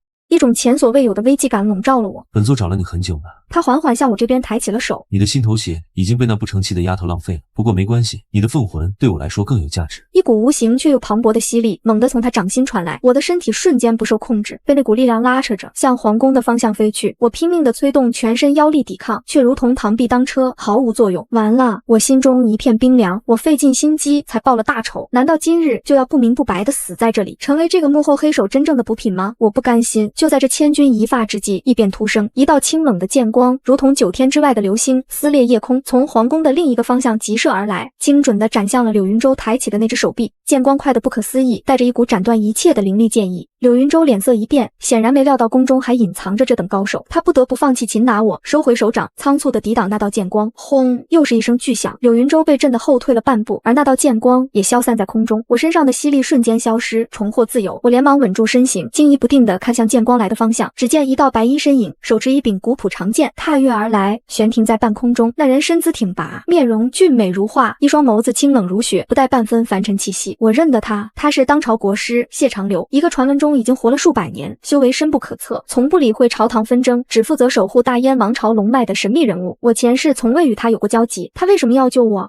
本座找了你很久呢。他缓缓向我这边抬起了手。你的心头血已经被那不成器的丫头浪费了，不过没关系，你的凤魂对我来说更有价值。一股无形却又磅礴的吸力猛地从他掌心传来，我的身体瞬间不受控制，被那股力量拉扯着向皇宫的方向飞去。我拼命地催动全身妖力抵抗，却如同螳臂当车，毫无作用。完了，我心中一片冰凉。我费尽心机才报了大仇，难道今日就要不明不白地死在这里，成为这个幕后黑手真正的补品吗？我不甘心。就在这千钧一发之际，异变突生，一道清冷的剑光如同9天之外的流星撕裂夜空，从皇宫的另一个方向急射而来，精准地斩向了柳云舟抬起的那只手臂。剑光快得不可思议，带着一股斩断一切的凌厉剑意。柳云舟脸色一变，显然没料到宫中还隐藏着这等高手，他不得不放弃擒拿我，收回手掌，仓促地抵挡那道剑光。轰！又是一声巨响，柳云舟被震得后退了半步，而那道剑光也消散在空中。我身上的吸力瞬间消失，重获自由。我连忙稳住身形，惊疑不定地看向剑光来的方向，只见一道白衣身影，手持一柄古朴长剑，踏跃而来，悬停在半空中。那人身姿挺拔，面容俊美如画，一双眸子清冷如雪，不带半分凡尘气息。我认得他，他是当朝国师谢长流，一个传闻中已经活了数百年，修为深不可测，从不理会朝堂纷争，只负责守护大燕王朝龙脉的神秘人物。我前世从未与他有过交集，他为什么要救我？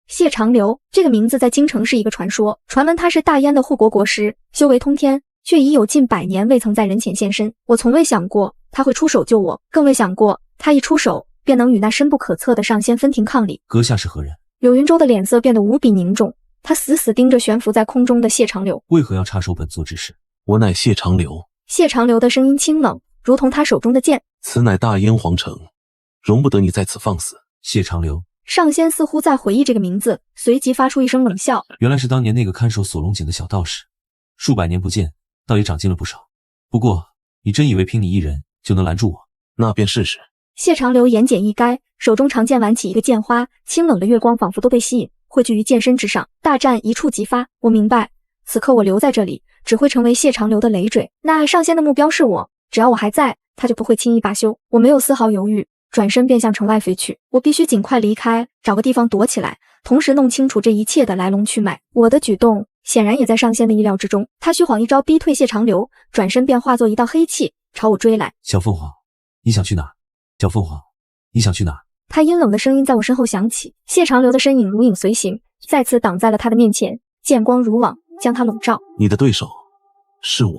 谢长流这个名字在京城是一个传说，传闻他是大燕的护国国师，修为通天，却已有近100年未曾在人前现身。我从未想过他会出手救我，更未想过他一出手便能与那深不可测的上仙分庭抗礼。阁下是何人？柳云舟的脸色变得无比凝重，他死死盯着悬浮在空中的谢长流。为何要插手本座之事？我乃谢长流。谢长流的声音清冷，如同他手中的剑。此乃大燕皇城，容不得你在此放肆。谢长流。上仙似乎在回忆这个名字，随即发出一声冷笑。原来是当年那个看守锁龙井的小道士，数百年不见，倒也长进了不少。不过，你真以为凭你一人就能拦住我？那便试试。谢长流言简意赅，手中长剑挽起一个剑花，清冷的月光仿佛都被吸引，汇聚于剑身之上。大战一触即发。我明白，此刻我留在这里，只会成为谢长流的累赘。那上仙的目标是我，只要我还在，他就不会轻易罢休。我没有丝毫犹豫，转身便向城外飞去。我必须尽快离开，找个地方躲起来，同时弄清楚这一切的来龙去脉。我的举动显然也在上仙的意料之中。他虚晃一招逼退谢长流，转身便化作一道黑气朝我追来。小凤凰，你想去哪儿？小凤凰，你想去哪儿？他阴冷的声音在我身后响起，谢长流的身影如影随形，再次挡在了他的面前，剑光如网将他笼罩。你的对手是我。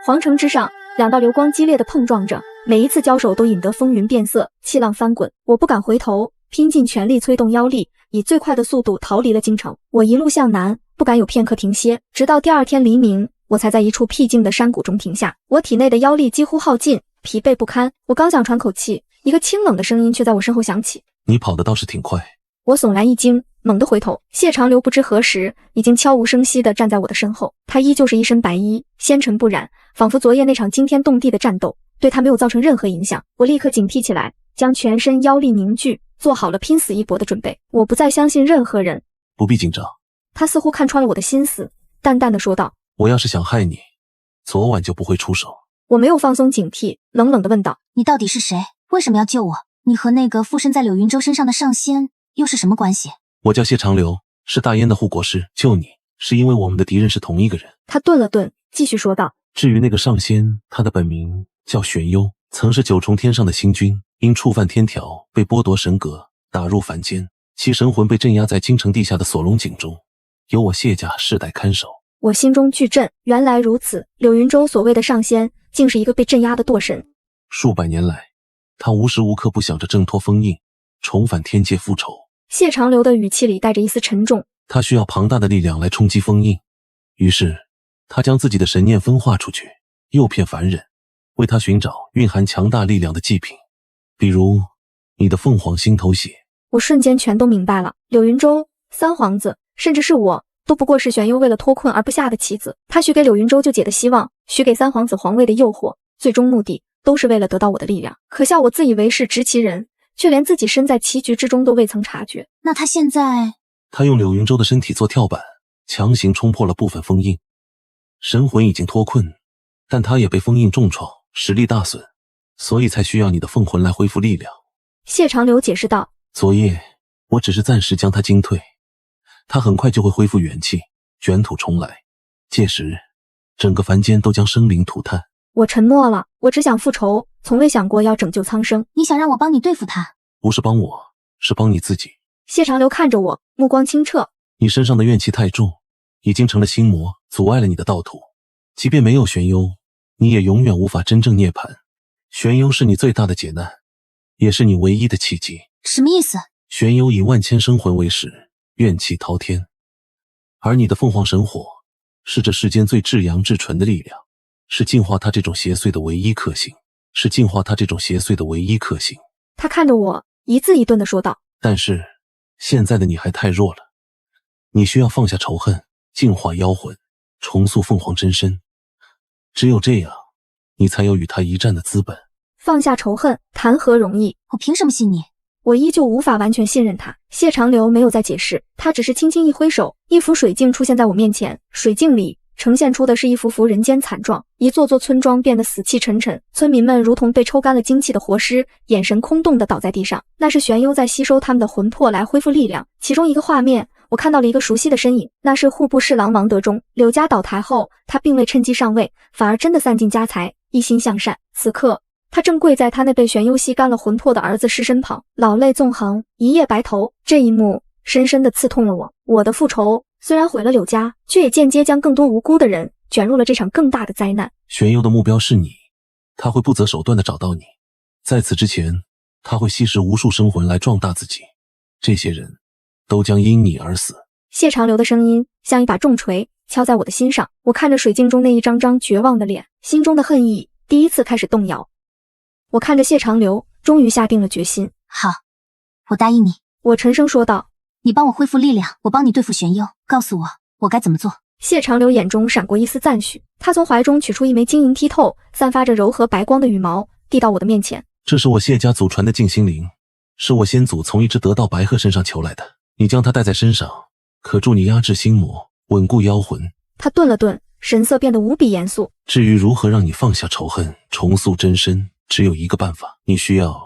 皇城之上，2道流光激烈的碰撞着，每一次交手都引得风云变色，气浪翻滚。我不敢回头，拼尽全力催动妖力，以最快的速度逃离了京城。我一路向南，不敢有片刻停歇，直到第二天黎明，我才在一处僻静的山谷中停下。我体内的妖力几乎耗尽，疲惫不堪。我刚想喘口气，一个清冷的声音却在我身后响起。你跑得倒是挺快。我悚然一惊，猛地回头，谢长流不知何时已经悄无声息地站在我的身后。他依旧是一身白衣，纤尘不染，仿佛昨夜那场惊天动地的战斗对他没有造成任何影响。我立刻警惕起来，将全身妖力凝聚，做好了拼死一搏的准备。我不再相信任何人。不必紧张。他似乎看穿了我的心思，淡淡的说道：我要是想害你，昨晚就不会出手。我没有放松警惕，冷冷地问道：你到底是谁？为什么要救我？你和那个附身在柳云舟身上的上仙又是什么关系？我叫谢长流，是大燕的护国师，救你是因为我们的敌人是同一个人。他顿了顿，继续说道：至于那个上仙，他的本名叫玄幽，曾是9重天上的星君，因触犯天条被剥夺神格，打入凡间，其神魂被镇压在京城地下的锁龙井中，由我谢家世代看守。我心中巨震，原来如此，柳云舟所谓的上仙竟是一个被镇压的堕神。数百年来，他无时无刻不想着挣脱封印，重返天界复仇。谢长流的语气里带着一丝沉重。他需要庞大的力量来冲击封印，于是他将自己的神念分化出去，诱骗凡人，为他寻找蕴含强大力量的祭品，比如你的凤凰心头血。我瞬间全都明白了，柳云舟、三皇子，甚至是我，都不过是玄幽为了脱困而不下的棋子。他许给柳云舟救解的希望，许给三皇子皇位的诱惑，最终目的都是为了得到我的力量。可笑我自以为是执棋人，却连自己身在棋局之中都未曾察觉。那他现在……他用柳云舟的身体做跳板，强行冲破了部分封印，神魂已经脱困，但他也被封印重创，实力大损，所以才需要你的凤魂来恢复力量。谢长流解释道：昨夜我只是暂时将他惊退，他很快就会恢复元气，卷土重来，届时整个凡间都将生灵涂炭。我沉默了，我只想复仇，从未想过要拯救苍生。你想让我帮你对付他？不是帮我，是帮你自己。谢长流看着我，目光清澈。你身上的怨气太重，已经成了心魔，阻碍了你的道途。即便没有玄幽，你也永远无法真正涅槃。玄幽是你最大的劫难，也是你唯一的契机。什么意思？玄幽以万千生魂为食，怨气滔天，而你的凤凰神火是这世间最至阳至纯的力量，是净化他这种邪祟的唯一克星，是净化他这种邪祟的唯一克星。他看着我，一字一顿地说道：但是现在的你还太弱了，你需要放下仇恨，净化妖魂，重塑凤凰真身，只有这样，你才有与他一战的资本。放下仇恨，谈何容易？我凭什么信你？我依旧无法完全信任他。谢长流没有再解释，他只是轻轻一挥手，一幅水镜出现在我面前。水镜里呈现出的是一幅幅人间惨状，一座座村庄变得死气沉沉，村民们如同被抽干了精气的活尸，眼神空洞地倒在地上。那是玄幽在吸收他们的魂魄来恢复力量。其中一个画面，我看到了一个熟悉的身影，那是户部侍郎王德忠。柳家倒台后，他并未趁机上位，反而真的散尽家财，一心向善。此刻他正跪在他那被玄幽吸干了魂魄的儿子尸身旁，老泪纵横，一夜白头。这一幕深深地刺痛了我。我的复仇虽然毁了柳家，却也间接将更多无辜的人卷入了这场更大的灾难。玄幽的目标是你，他会不择手段地找到你，在此之前，他会吸食无数生魂来壮大自己，这些人都将因你而死。谢长流的声音像一把重锤敲在我的心上，我看着水镜中那一张张绝望的脸，心中的恨意第一次开始动摇。我看着谢长流，终于下定了决心。好，我答应你。我沉声说道。你帮我恢复力量，我帮你对付玄幽，告诉我该怎么做。谢长流眼中闪过一丝赞许，他从怀中取出一枚晶莹剔透、散发着柔和白光的羽毛，递到我的面前。这是我谢家祖传的静心灵，是我先祖从一只得道白鹤身上求来的，你将它带在身上，可助你压制心魔，稳固妖魂。他顿了顿，神色变得无比严肃。至于如何让你放下仇恨，重塑真身，只有一个办法，你需要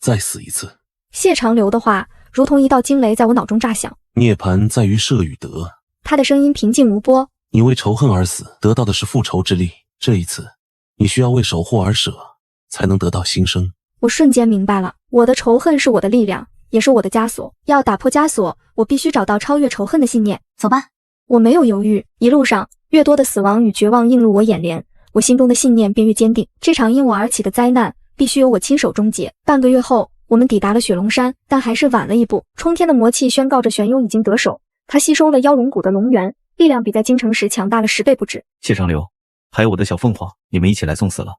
再死一次。谢长流的话如同一道惊雷在我脑中炸响。涅槃在于舍与得。他的声音平静无波。你为仇恨而死，得到的是复仇之力。这一次，你需要为守护而舍，才能得到新生。我瞬间明白了，我的仇恨是我的力量，也是我的枷锁。要打破枷锁，我必须找到超越仇恨的信念。走吧。我没有犹豫，一路上越多的死亡与绝望映入我眼帘，我心中的信念便越坚定。这场因我而起的灾难必须由我亲手终结。半个月后，我们抵达了雪龙山，但还是晚了一步。冲天的魔气宣告着玄幽已经得手，他吸收了妖龙谷的龙元，力量比在京城时强大了10倍不止。谢长流，还有我的小凤凰，你们一起来送死了。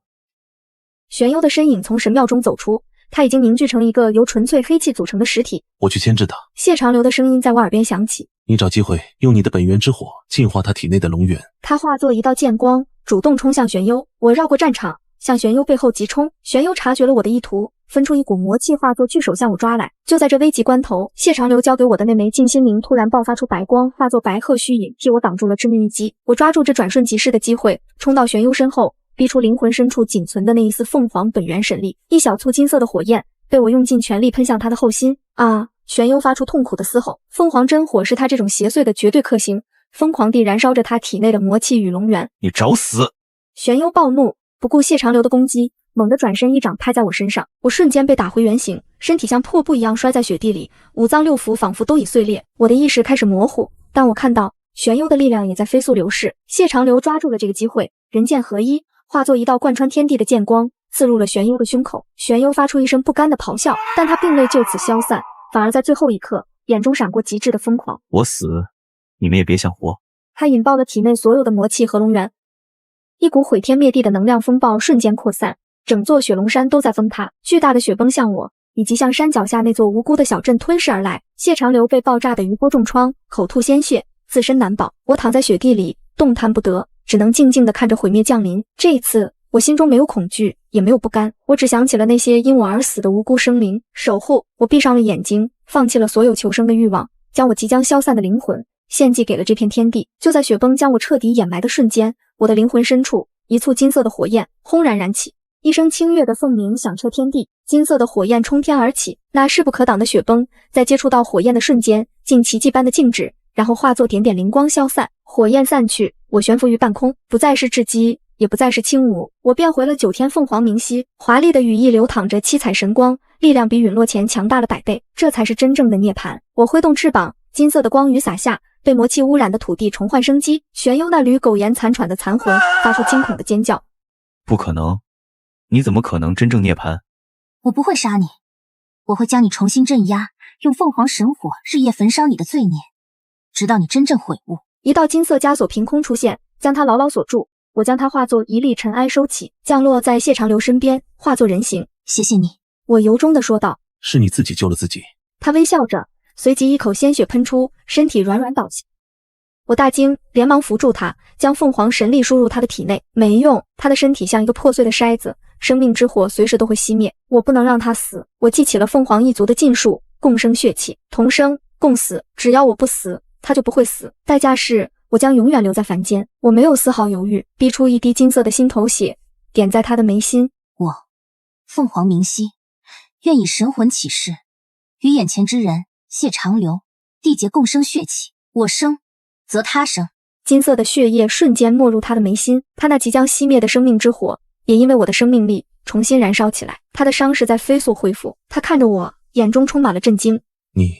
玄幽的身影从神庙中走出，他已经凝聚成一个由纯粹黑气组成的实体。我去牵制他。谢长流的声音在我耳边响起。你找机会用你的本源之火净化他体内的龙元。他化作一道剑光，主动冲向玄幽。我绕过战场，向玄幽背后急冲。玄幽察觉了我的意图，分出一股魔气化作巨手向我抓来。就在这危急关头，谢长流交给我的那枚静心灵突然爆发出白光，化作白鹤虚影，替我挡住了致命一击。我抓住这转瞬即逝的机会，冲到玄幽身后，逼出灵魂深处仅存的那一丝凤凰本源神力。一小簇金色的火焰被我用尽全力喷向他的后心。啊！玄幽发出痛苦的嘶吼。凤凰真火是他这种邪祟的绝对克星，疯狂地燃烧着他体内的魔气与龙元。你找死！玄幽暴怒，不顾谢长流的攻击，猛地转身一掌拍在我身上，我瞬间被打回原形，身体像破布一样摔在雪地里，五脏六腑仿佛都已碎裂。我的意识开始模糊，但我看到玄幽的力量也在飞速流逝。谢长流抓住了这个机会，人剑合一，化作一道贯穿天地的剑光，刺入了玄幽的胸口。玄幽发出一声不甘的咆哮，但他并未就此消散，反而在最后一刻，眼中闪过极致的疯狂。我死，你们也别想活。他引爆了体内所有的魔气和龙元，一股毁天灭地的能量风暴瞬间扩散，整座雪龙山都在崩塌。巨大的雪崩向我以及向山脚下那座无辜的小镇吞噬而来。谢长流被爆炸的余波重创，口吐鲜血，自身难保。我躺在雪地里动弹不得，只能静静地看着毁灭降临。这一次我心中没有恐惧，也没有不甘，我只想起了那些因我而死的无辜生灵。守护。我闭上了眼睛，放弃了所有求生的欲望，将我即将消散的灵魂献祭给了这片天地。就在雪崩将我彻底掩埋的瞬间，我的灵魂深处一簇金色的火焰轰然燃起，一声清越的凤鸣响彻天地，金色的火焰冲天而起。那势不可挡的雪崩在接触到火焰的瞬间竟奇迹般的静止，然后化作点点灵光消散。火焰散去，我悬浮于半空，不再是雉鸡，也不再是轻舞，我变回了9天凤凰明晰。华丽的羽翼流淌着七彩神光，力量比陨落前强大了100倍，这才是真正的涅槃。我挥动翅膀，金色的光雨洒下，被魔气污染的土地重焕生机。玄幽那缕苟延残喘的残魂发出惊恐的尖叫。不可能，你怎么可能真正涅槃？我不会杀你，我会将你重新镇压，用凤凰神火日夜焚烧你的罪孽，直到你真正悔悟。一道金色枷锁凭空出现，将他牢牢锁住。我将它化作一粒尘埃收起，降落在谢长流身边，化作人形。谢谢你，我由衷地说道。是你自己救了自己。他微笑着，随即一口鲜血喷出，身体软软倒下。我大惊，连忙扶住他，将凤凰神力输入他的体内。没用，他的身体像一个破碎的筛子，生命之火随时都会熄灭。我不能让他死。我记起了凤凰一族的禁术，共生血气，同生共死，只要我不死，他就不会死。代价是我将永远留在凡间。我没有丝毫犹豫，逼出一滴金色的心头血，点在他的眉心。我凤凰明晰，愿以神魂起誓，与眼前之人谢长流缔结共生血气。我生则他生。金色的血液瞬间没入他的眉心，他那即将熄灭的生命之火也因为我的生命力重新燃烧起来。他的伤势在飞速恢复，他看着我，眼中充满了震惊。你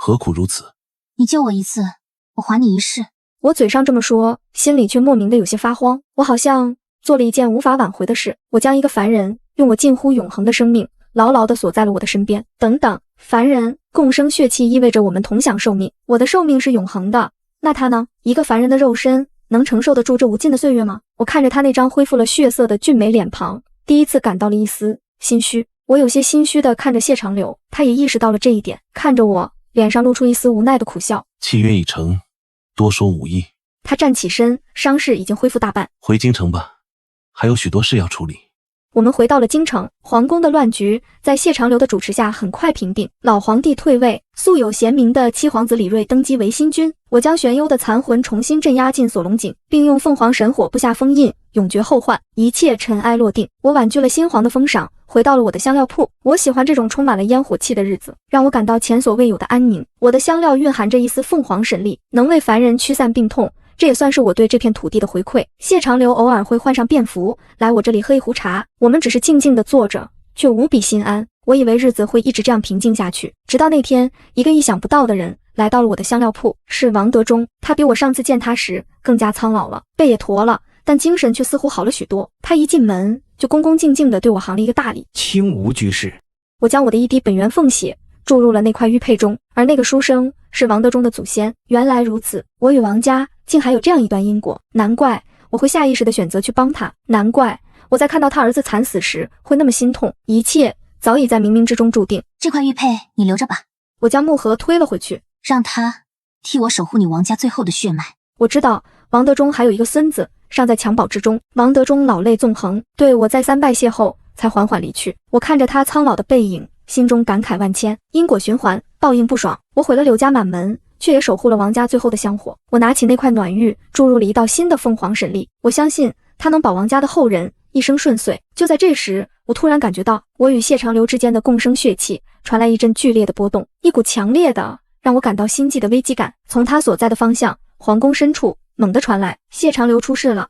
何苦如此？你救我一次，我还你一世。我嘴上这么说，心里却莫名的有些发慌。我好像做了一件无法挽回的事，我将一个凡人用我近乎永恒的生命牢牢地锁在了我的身边。等等，凡人共生血气意味着我们同享寿命，我的寿命是永恒的，那他呢？一个凡人的肉身能承受得住这无尽的岁月吗？我看着他那张恢复了血色的俊美脸庞，第一次感到了一丝心虚。我有些心虚地看着谢长流，他也意识到了这一点，看着我，脸上露出一丝无奈的苦笑。契约已成，多说无益。他站起身，伤势已经恢复大半。回京城吧，还有许多事要处理。我们回到了京城，皇宫的乱局在谢长流的主持下很快平定。老皇帝退位，素有贤名的七皇子李锐登基为新君。我将玄幽的残魂重新镇压进锁龙井，并用凤凰神火布下封印，永绝后患。一切尘埃落定，我婉拒了新皇的封赏，回到了我的香料铺。我喜欢这种充满了烟火气的日子，让我感到前所未有的安宁。我的香料蕴含着一丝凤凰神力，能为凡人驱散病痛。这也算是我对这片土地的回馈。谢长流偶尔会换上便服，来我这里喝一壶茶，我们只是静静地坐着，却无比心安。我以为日子会一直这样平静下去，直到那天，一个意想不到的人来到了我的香料铺，是王德忠。他比我上次见他时更加苍老了，背也驼了，但精神却似乎好了许多。他一进门就恭恭敬敬地对我行了一个大礼。轻吴居士。我将我的一滴本源凤血注入了那块玉佩中，而那个书生是王德忠的祖先。原来如此，我与王家竟还有这样一段因果，难怪我会下意识地选择去帮他，难怪我在看到他儿子惨死时会那么心痛，一切早已在冥冥之中注定。这块玉佩你留着吧，我将木盒推了回去，让他替我守护你王家最后的血脉。我知道王德忠还有一个孙子尚在襁褓之中。王德忠老泪纵横，对我再三拜谢后才缓缓离去。我看着他苍老的背影，心中感慨万千。因果循环，报应不爽，我毁了柳家满门，却也守护了王家最后的香火。我拿起那块暖玉，注入了一道新的凤凰神力，我相信它能保王家的后人一生顺遂。就在这时，我突然感觉到我与谢长流之间的共生血气传来一阵剧烈的波动，一股强烈的让我感到心悸的危机感从他所在的方向皇宫深处猛地传来。谢长流出事了。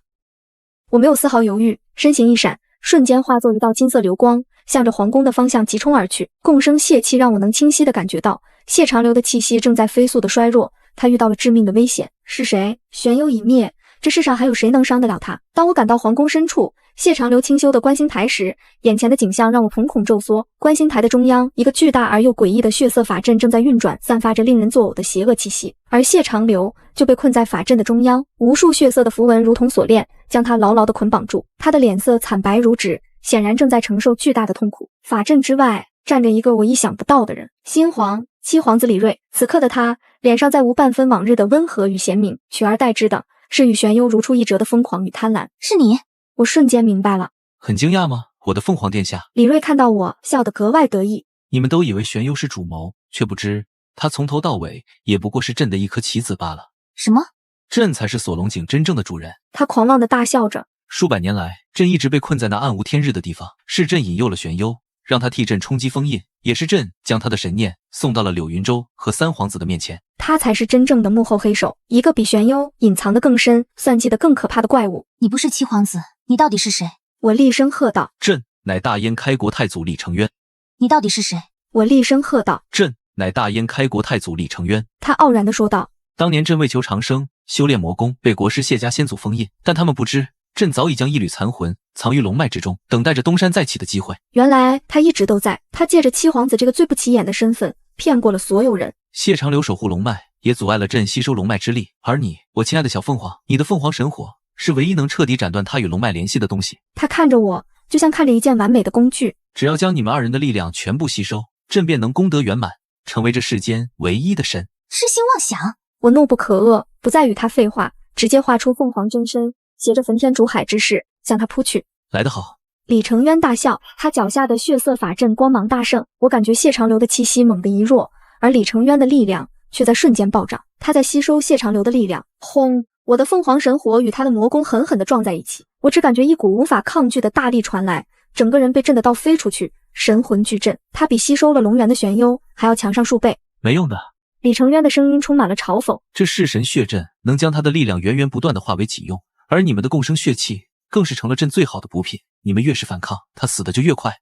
我没有丝毫犹豫，身形一闪，瞬间化作一道金色流光，向着皇宫的方向急冲而去。共生血气让我能清晰地感觉到谢长流的气息正在飞速的衰弱，他遇到了致命的危险。是谁？玄幽已灭，这世上还有谁能伤得了他？当我赶到皇宫深处谢长流清修的观星台时，眼前的景象让我瞳孔骤缩。观星台的中央，一个巨大而又诡异的血色法阵正在运转，散发着令人作呕的邪恶气息，而谢长流就被困在法阵的中央，无数血色的符文如同锁链，将他牢牢地捆绑住。他的脸色惨白如纸，显然正在承受巨大的痛苦。法阵之外站着一个我意想不到的人，新皇七皇子李锐。此刻的他脸上再无半分往日的温和与贤明，取而代之的是与玄幽如出一辙的疯狂与贪婪。是你？我瞬间明白了。很惊讶吗，我的凤凰殿下？李锐看到我，笑得格外得意。你们都以为玄幽是主谋，却不知他从头到尾也不过是朕的一颗棋子罢了。什么？朕才是锁龙井真正的主人。他狂妄地大笑着。数百年来，朕一直被困在那暗无天日的地方，是朕引诱了玄幽，让他替朕冲击封印，也是朕将他的神念送到了柳云州和三皇子的面前。他才是真正的幕后黑手，一个比玄幽隐藏得更深、算计得更可怕的怪物。你不是七皇子，你到底是谁？我厉声喝道。朕乃大燕开国太祖李承渊。你到底是谁？我厉声喝道。朕乃大燕开国太祖李承渊。他傲然地说道。当年朕为求长生，修炼魔功，被国师谢家先祖封印，但他们不知，朕早已将一缕残魂藏于龙脉之中，等待着东山再起的机会。原来他一直都在，他借着七皇子这个最不起眼的身份，骗过了所有人。谢长流守护龙脉，也阻碍了朕吸收龙脉之力，而你，我亲爱的小凤凰，你的凤凰神火是唯一能彻底斩断他与龙脉联系的东西。他看着我，就像看着一件完美的工具。只要将你们二人的力量全部吸收，朕便能功德圆满，成为这世间唯一的神。痴心妄想！我怒不可遏，不再与他废话，直接画出凤凰真身，携着焚天逐海之势向他扑去。来得好！李承渊大笑，他脚下的血色法阵光芒大盛。我感觉谢长流的气息猛地一弱，而李承渊的力量却在瞬间暴涨。他在吸收谢长流的力量。轰！我的凤凰神火与他的魔功狠狠地撞在一起，我只感觉一股无法抗拒的大力传来，整个人被震得倒飞出去，神魂俱震。他比吸收了龙元的玄幽还要强上数倍。没用的。李承渊的声音充满了嘲讽。这弑神血阵能将他的力量源源不断地化为己用，而你们的共生血气更是成了朕最好的补品。你们越是反抗，他死的就越快。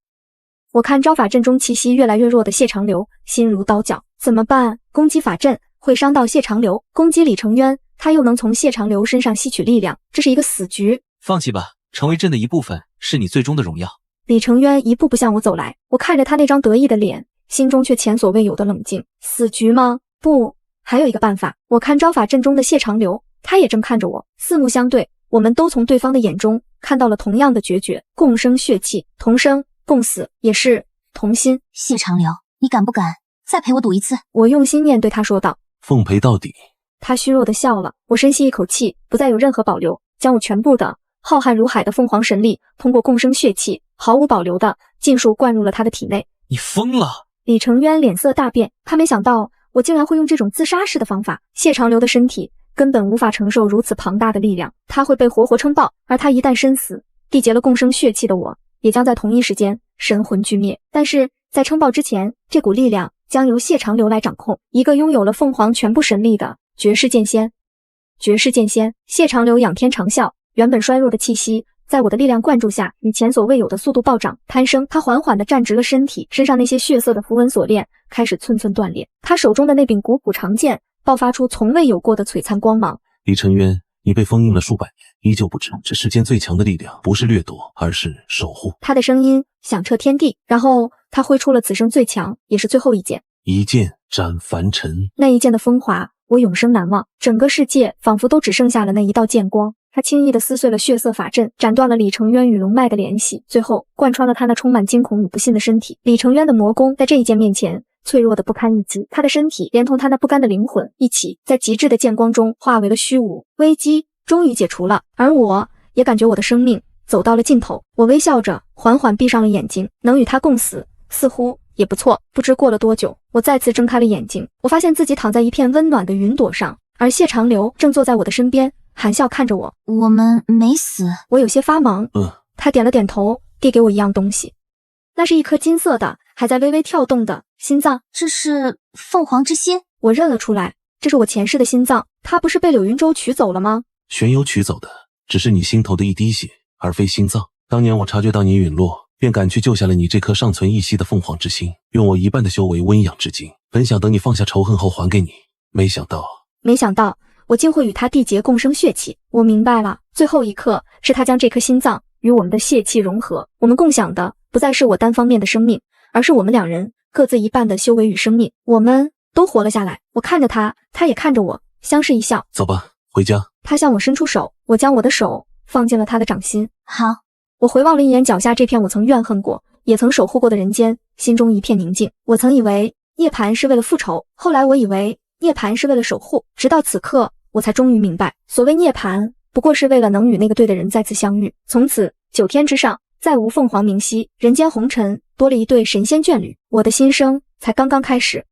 我看招法阵中气息越来越弱的谢长流，心如刀绞，怎么办？攻击法阵会伤到谢长流，攻击李成渊，他又能从谢长流身上吸取力量，这是一个死局。放弃吧，成为阵的一部分是你最终的荣耀。李成渊一步步向我走来，我看着他那张得意的脸，心中却前所未有的冷静。死局吗？不，还有一个办法。我看招法阵中的谢长流，他也正看着我，四目相对，我们都从对方的眼中看到了同样的决绝，共生血气，同生共死，也是同心。谢长流，你敢不敢再陪我赌一次？我用心面对他说道。奉陪到底。他虚弱的笑了，我深吸一口气，不再有任何保留，将我全部的浩瀚如海的凤凰神力，通过共生血气，毫无保留的尽数灌入了他的体内。你疯了！李成渊脸色大变，他没想到我竟然会用这种自杀式的方法。谢长流的身体根本无法承受如此庞大的力量，他会被活活撑爆，而他一旦身死，缔结了共生血气的我，也将在同一时间神魂俱灭。但是在撑爆之前，这股力量将由谢长流来掌控，一个拥有了凤凰全部神力的绝世剑仙。绝世剑仙，谢长流仰天长啸，原本衰弱的气息在我的力量灌注下，以前所未有的速度暴涨攀升。他缓缓地站直了身体，身上那些血色的符文锁链开始寸寸断裂。他手中的那柄古朴长剑爆发出从未有过的璀璨光芒。李成渊，你被封印了数百年，依旧不知这世间最强的力量不是掠夺，而是守护。他的声音响彻天地，然后他挥出了此生最强也是最后一剑，一剑斩凡尘。那一剑的风华我永生难忘，整个世界仿佛都只剩下了那一道剑光。他轻易地撕碎了血色法阵，斩断了李成渊与龙脉的联系，最后贯穿了他那充满惊恐与不信的身体。李成渊的魔功在这一剑面前脆弱的不堪一击，他的身体连同他那不甘的灵魂一起在极致的剑光中化为了虚无。危机终于解除了，而我也感觉我的生命走到了尽头。我微笑着缓缓闭上了眼睛，能与他共死似乎也不错。不知过了多久，我再次睁开了眼睛，我发现自己躺在一片温暖的云朵上，而谢长流正坐在我的身边，含笑看着我。我们没死。我有些发懵。他点了点头，递给我一样东西，那是一颗金色的还在微微跳动的心脏。这是凤凰之心。我认了出来，这是我前世的心脏。它不是被柳云舟取走了吗？玄幽取走的只是你心头的一滴血，而非心脏。当年我察觉到你陨落，便赶去救下了你这颗尚存一息的凤凰之心，用我一半的修为温养至今。本想等你放下仇恨后还给你，没想到我竟会与他缔结共生血气。我明白了，最后一刻是他将这颗心脏与我们的血气融合，我们共享的不再是我单方面的生命，而是我们两人各自一半的修为与生命。我们都活了下来。我看着他，他也看着我，相视一笑。走吧，回家。他向我伸出手，我将我的手放进了他的掌心。好。我回望了一眼脚下这片我曾怨恨过也曾守护过的人间，心中一片宁静。我曾以为涅槃是为了复仇，后来我以为涅槃是为了守护，直到此刻我才终于明白，所谓涅槃不过是为了能与那个对的人再次相遇。从此9天之上再无凤凰明晰，人间红尘多了一对神仙眷侣。我的心声才刚刚开始。